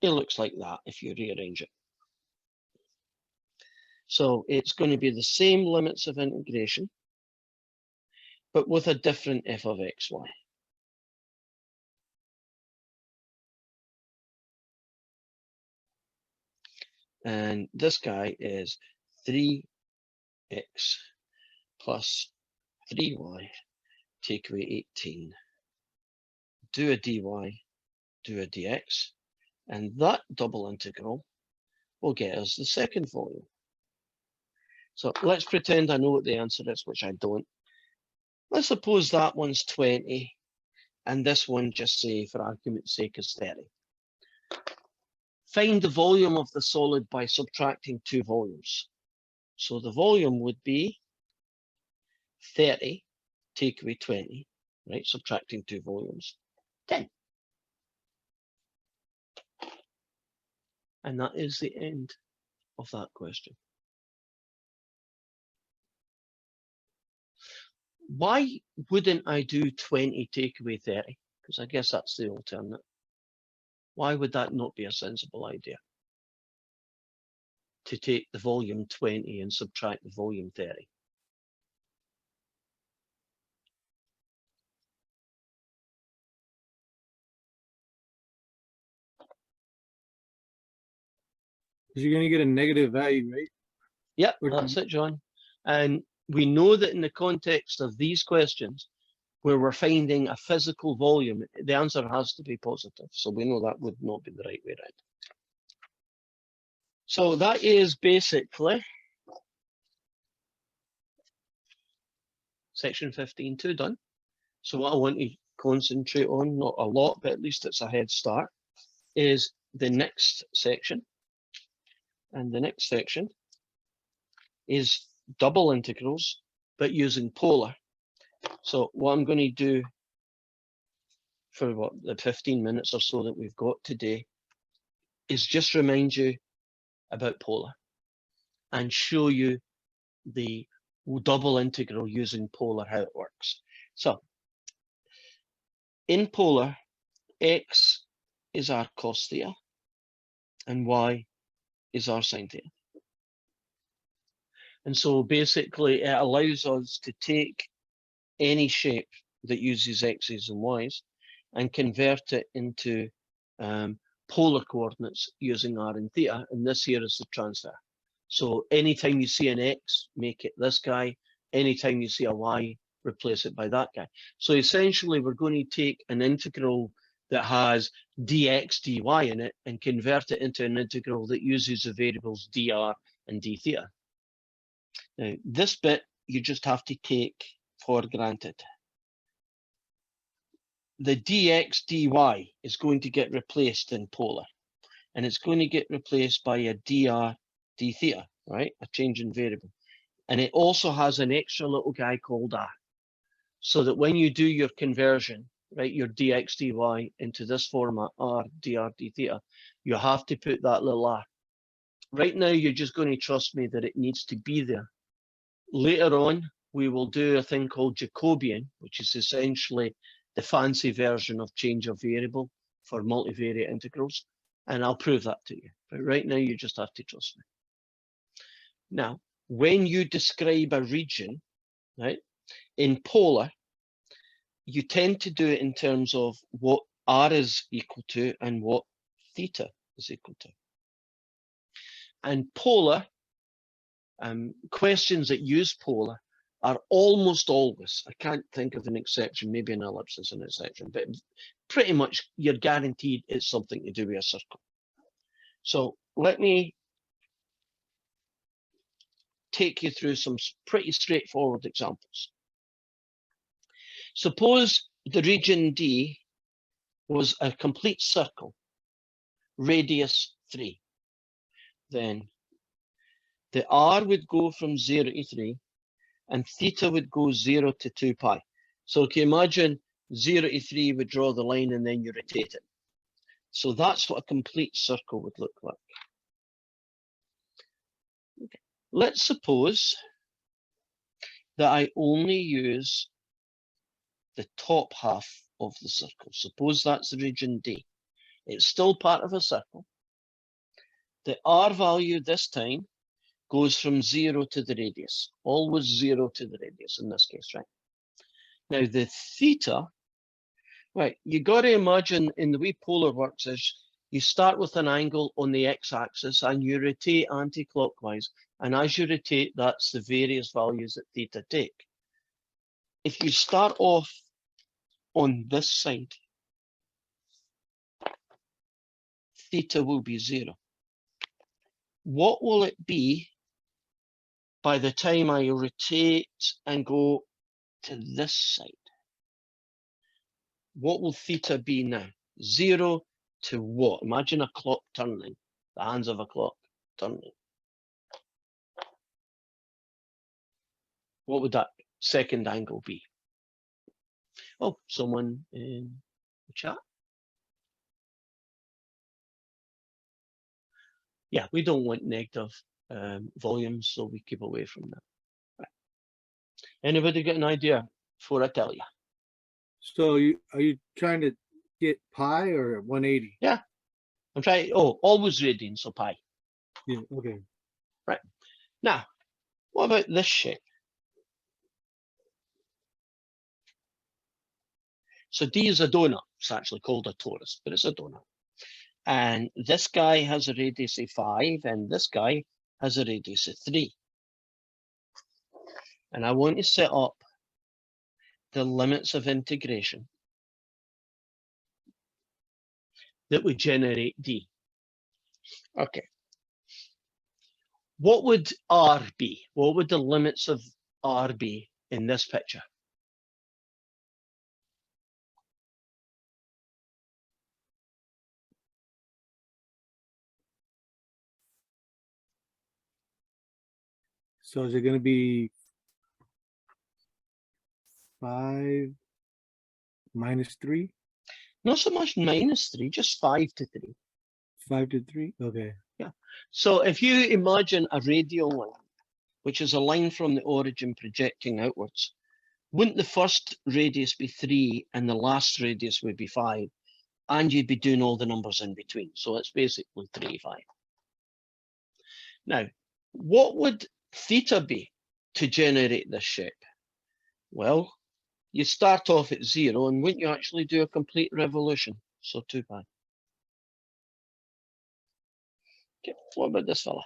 looks like that if you rearrange it. So it's going to be the same limits of integration, but with a different f of xy. And this guy is 3x plus 3y take away 18. Do a dy, do a dx, and that double integral will get us the second volume. So let's pretend I know what the answer is, which I don't. Let's suppose that one's 20, and this one, just say for argument's sake, is 30. Find the volume of the solid by subtracting two volumes. So the volume would be 30, take away 20, right? Subtracting two volumes, 10. And that is the end of that question. Why wouldn't I do 20 take away 30? Because I guess that's the alternate. Why would that not be a sensible idea? to take the volume 20 and subtract the volume 30.
Because you're gonna get a negative value, right?
Yep,
Or-
that's it, John. And we know that in the context of these questions, where we're finding a physical volume, the answer has to be positive. So we know that would not be the right way around. So that is basically section 15.2 done. So what I want to concentrate on, not a lot, but at least it's a head start, is the next section. And the next section is double integrals, but using polar. So what I'm going to do for what the 15 minutes or so that we've got today is just remind you about polar and show you the double integral using polar, how it works. So in polar, x is our cos theta and y is our sine theta. And so basically it allows us to take any shape that uses x's and y's and convert it into polar coordinates using r and theta, and this here is the transfer. So anytime you see an x, make it this guy. Anytime you see a y, replace it by that guy. So essentially we're going to take an integral that has dx dy in it and convert it into an integral that uses the variables dr and d theta. Now this bit you just have to take for granted. The dx dy is going to get replaced in polar, and it's going to get replaced by a dr d theta, right? A change in variable. And it also has an extra little guy called r, so that when you do your conversion, right, your dx dy into this format, r dr d theta, you have to put that little r. Right now, you're just going to trust me that it needs to be there. Later on, we will do a thing called Jacobian, which is essentially the fancy version of change of variable for multivariate integrals, and I'll prove that to you. But right now, you just have to trust me. Now, when you describe a region, right, in polar, you tend to do it in terms of what r is equal to and what theta is equal to. And polar, questions that use polar are almost always, I can't think of an exception, maybe an ellipse is an exception, but pretty much you're guaranteed it's something to do with a circle. So let me take you through some pretty straightforward examples. Suppose the region D was a complete circle, radius 3. Then the r would go from 0 to 3, and theta would go 0 to 2 pi. So can you imagine 0 to 3 would draw the line and then you rotate it. So that's what a complete circle would look like. Okay. Let's suppose that I only use the top half of the circle. Suppose that's the region D. It's still part of a circle. The r value this time goes from 0 to the radius, always 0 to the radius in this case, right? Now the theta, right, you got to imagine in the way polar works is you start with an angle on the x-axis and you rotate anti-clockwise, and as you rotate, that's the various values that theta take. If you start off on this side, theta will be 0. What will it be by the time I rotate and go to this side? What will theta be now? 0 to what? Imagine a clock turning, the hands of a clock turning. What would that second angle be? Oh, someone in the chat? Yeah, we don't want negative volumes, so we keep away from that. Right. Anybody get an idea before I tell you?
So are you trying to get pi or 180?
Yeah, I'm trying. Oh, always radian, so pi.
Yeah, okay.
Now, what about this shape? So D is a donut. It's actually called a torus, but it's a donut. And this guy has a radius of 5, and this guy has a radius of 3. And I want to set up the limits of integration that would generate D. Okay. What would R be? What would the limits of R be in this picture?
So is it gonna be 5 minus 3?
Not so much -3, just 5 to 3.
5 to 3? Okay.
So if you imagine a radial line, which is a line from the origin projecting outwards, wouldn't the first radius be 3 and the last radius would be 5? And you'd be doing all the numbers in between. So it's basically 3, 5. Now, what would theta be to generate this shape? Well, you start off at 0, and wouldn't you actually do a complete revolution? So 2 pi. Okay, what about this fella?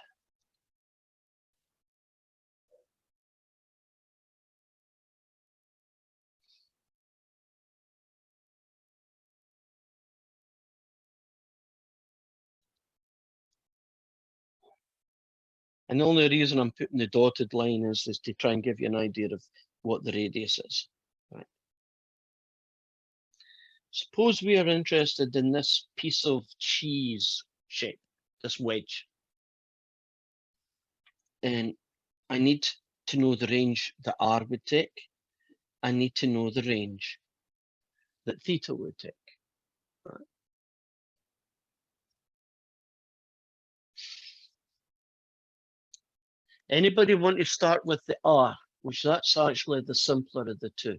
And the only reason I'm putting the dotted line is to try and give you an idea of what the radius is. Right. Suppose we are interested in this piece of cheese shape, this wedge. And I need to know the range that R would take. I need to know the range that theta would take. Right. Anybody want to start with the R, which that's actually the simpler of the two?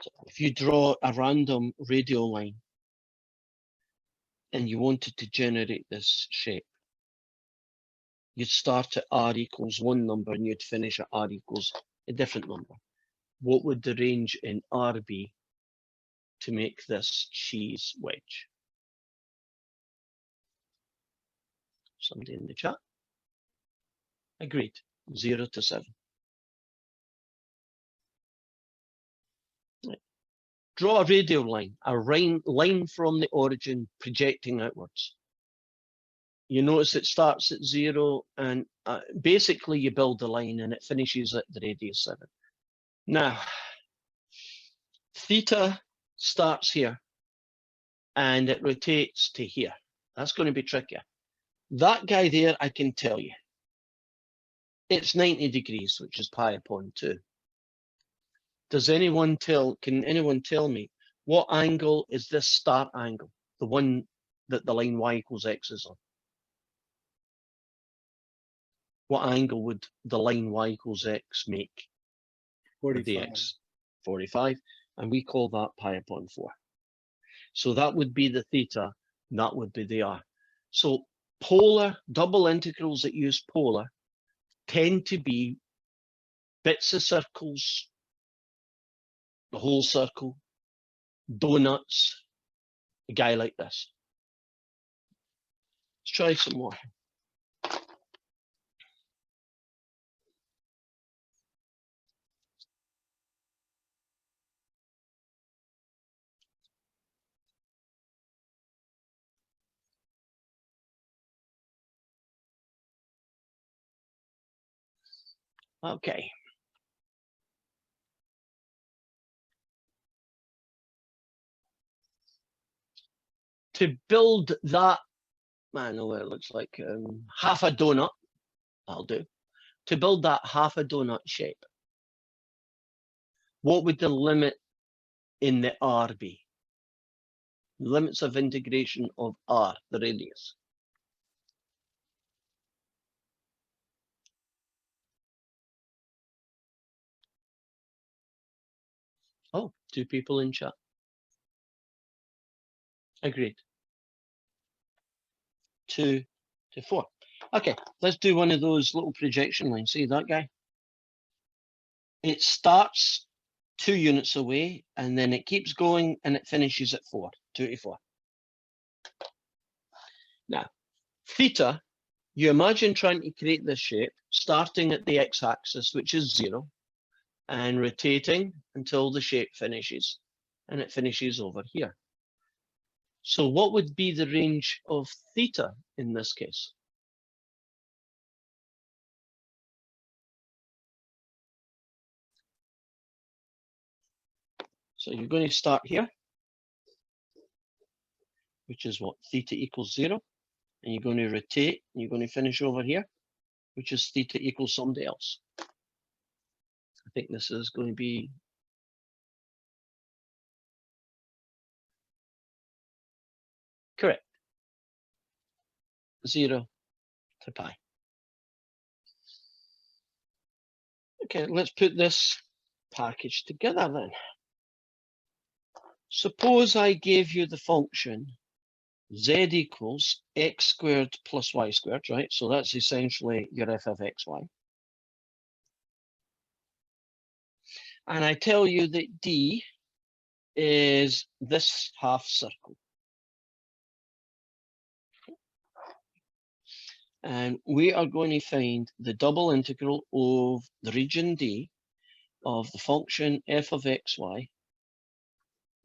So if you draw a random radial line and you wanted to generate this shape, you'd start at R equals 1 number and you'd finish at R equals a different number. What would the range in R be to make this cheese wedge? Somebody in the chat? Agreed, 0 to 7. Right. Draw a radial line, a line from the origin projecting outwards. You notice it starts at 0 and basically you build the line and it finishes at the radius 7. Now, theta starts here and it rotates to here. That's going to be trickier. That guy there, I can tell you. It's 90 degrees, which is pi upon 2. Can anyone tell me what angle is this start angle? The one that the line y equals x is on. What angle would the line y equals x make?
45.
The x? 45. And we call that pi upon 4. So that would be the theta, that would be the r. So polar, double integrals that use polar tend to be bits of circles, the whole circle, donuts, a guy like this. Let's try some more. Okay. To build that, I know what it looks like, half a donut, that'll do. To build that half a donut shape, what would the limit in the R be? Limits of integration of R, the radius. Oh, 2 people in chat. Agreed. 2 to 4. Okay, let's do one of those little projection lines. See that guy? It starts 2 units away, and then it keeps going, and it finishes at 4, 2 to 4. Now, theta, you imagine trying to create this shape, starting at the x-axis, which is 0, and rotating until the shape finishes, and it finishes over here. So what would be the range of theta in this case? So you're going to start here, which is what, theta equals 0, and you're going to rotate, and you're going to finish over here, which is theta equals somebody else. I think this is going to be correct. 0 to pi. Okay, let's put this package together then. Suppose I gave you the function z equals x squared plus y squared, right? So that's essentially your f of xy. And I tell you that d is this half circle. And we are going to find the double integral of the region D of the function f of xy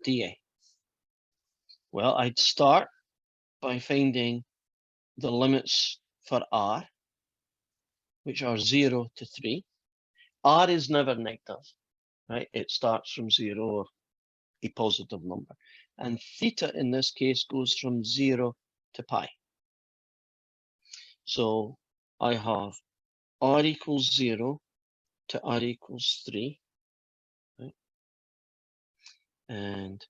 dA. Well, I'd start by finding the limits for r, which are 0 to 3. R is never negative, right? It starts from 0 or a positive number. And theta in this case goes from 0 to pi. So I have r equals 0 to r equals 3, right? And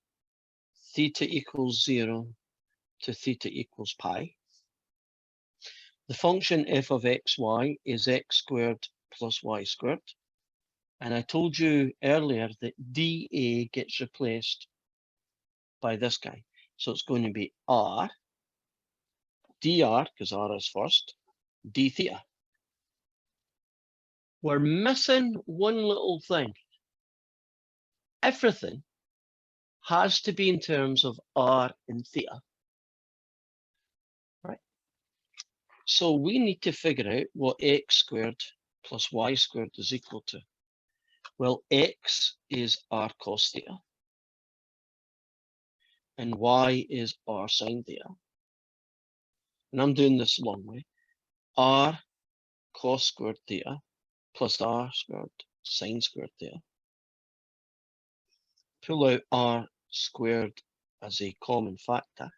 theta equals 0 to theta equals pi. The function f of xy is x squared plus y squared. And I told you earlier that dA gets replaced by this guy. So it's going to be r, dr, because r is first, d theta. We're missing one little thing. Everything has to be in terms of r and theta. Right? So we need to figure out what x squared plus y squared is equal to. Well, x is r cos theta, and y is r sine theta. And I'm doing this long way. R cos squared theta plus r squared sine squared theta. Pull out r squared as a common factor.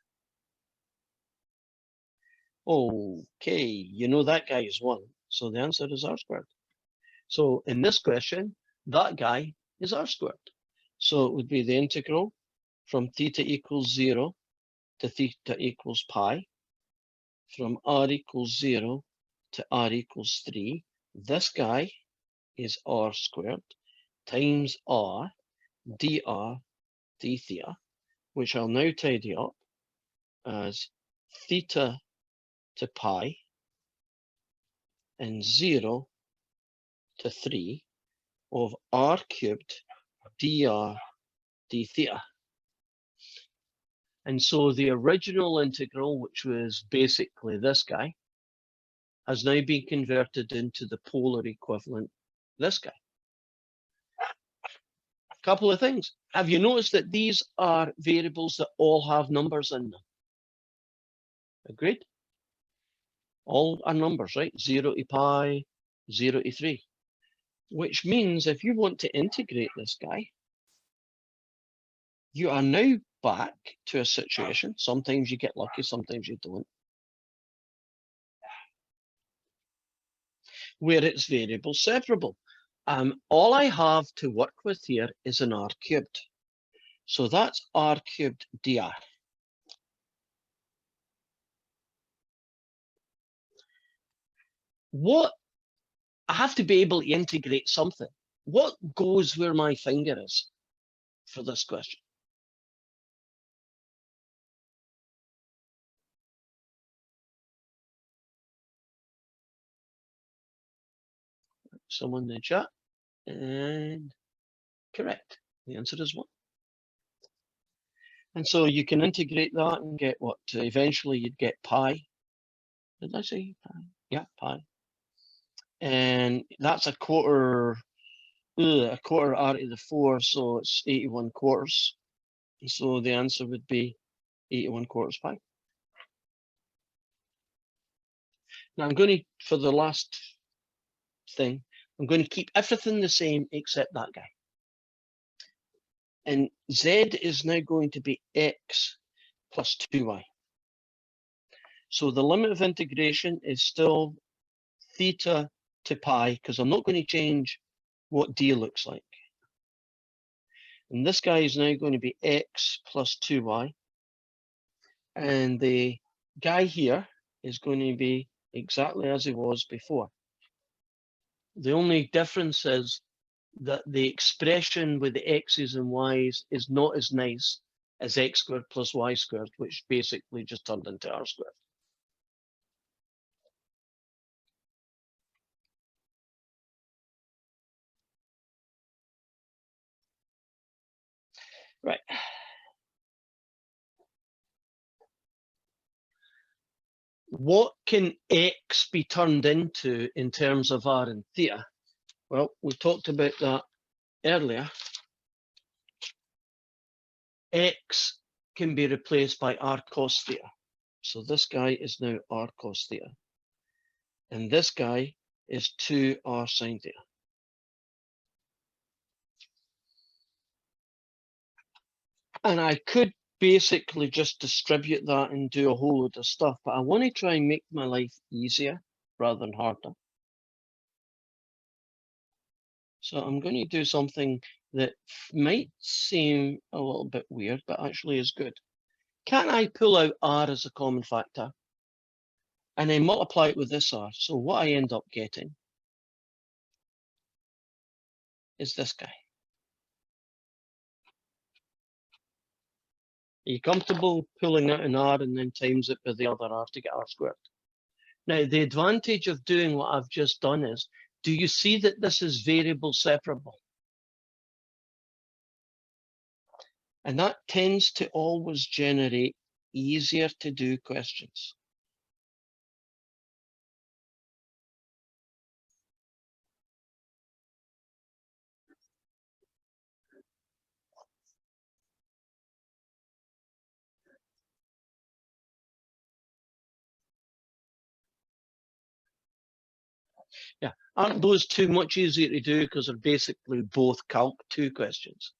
Okay, you know that guy is 1, so the answer is r squared. So in this question, that guy is r squared. So it would be the integral from theta equals 0 to theta equals pi, from r equals 0 to r equals 3. This guy is r squared times r dr d theta, which I'll now tidy up as theta to pi and 0 to 3 of r cubed dr d theta. And so the original integral, which was basically this guy, has now been converted into the polar equivalent, this guy. A couple of things. Have you noticed that these are variables that all have numbers in them? Agreed? All are numbers, right? 0 to pi, 0 to 3. Which means if you want to integrate this guy, you are now back to a situation. Sometimes you get lucky, sometimes you don't, where it's variable separable. All I have to work with here is an r cubed. So that's r cubed dr. What, I have to be able to integrate something. What goes where my finger is for this question? someone in the chat. And correct. The answer is 1. And so you can integrate that and get what? Eventually you'd get pi. Did I say pi? Yeah, pi. And that's a quarter r to the 4, so it's 81 quarters. And so the answer would be 81 quarters pi. Now I'm going to, for the last thing, I'm going to keep everything the same except that guy. And z is now going to be x plus 2y. So the limit of integration is still theta to pi, because I'm not going to change what d looks like. And this guy is now going to be x plus 2y. And the guy here is going to be exactly as he was before. The only difference is that the expression with the x's and y's is not as nice as x squared plus y squared, which basically just turned into r squared. Right. What can x be turned into in terms of r and theta? Well, we talked about that earlier. X can be replaced by r cos theta. So this guy is now r cos theta. And this guy is 2r sin theta. And I could basically just distribute that and do a whole load of stuff, but I want to try and make my life easier rather than harder. So I'm going to do something that might seem a little bit weird, but actually is good. Can I pull out r as a common factor and then multiply it with this r? So what I end up getting is this guy. Are you comfortable pulling out an r and then times it by the other r to get r squared? Now, the advantage of doing what I've just done is, do you see that this is variable separable? And that tends to always generate easier to do questions. Yeah, aren't those two much easier to do because they're basically both Calc 2 questions?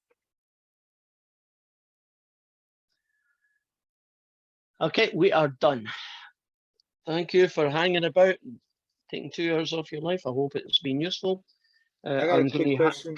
Okay, we are done. Thank you for hanging about and taking 2 hours off your life. I hope it's been useful.
I got a quick question.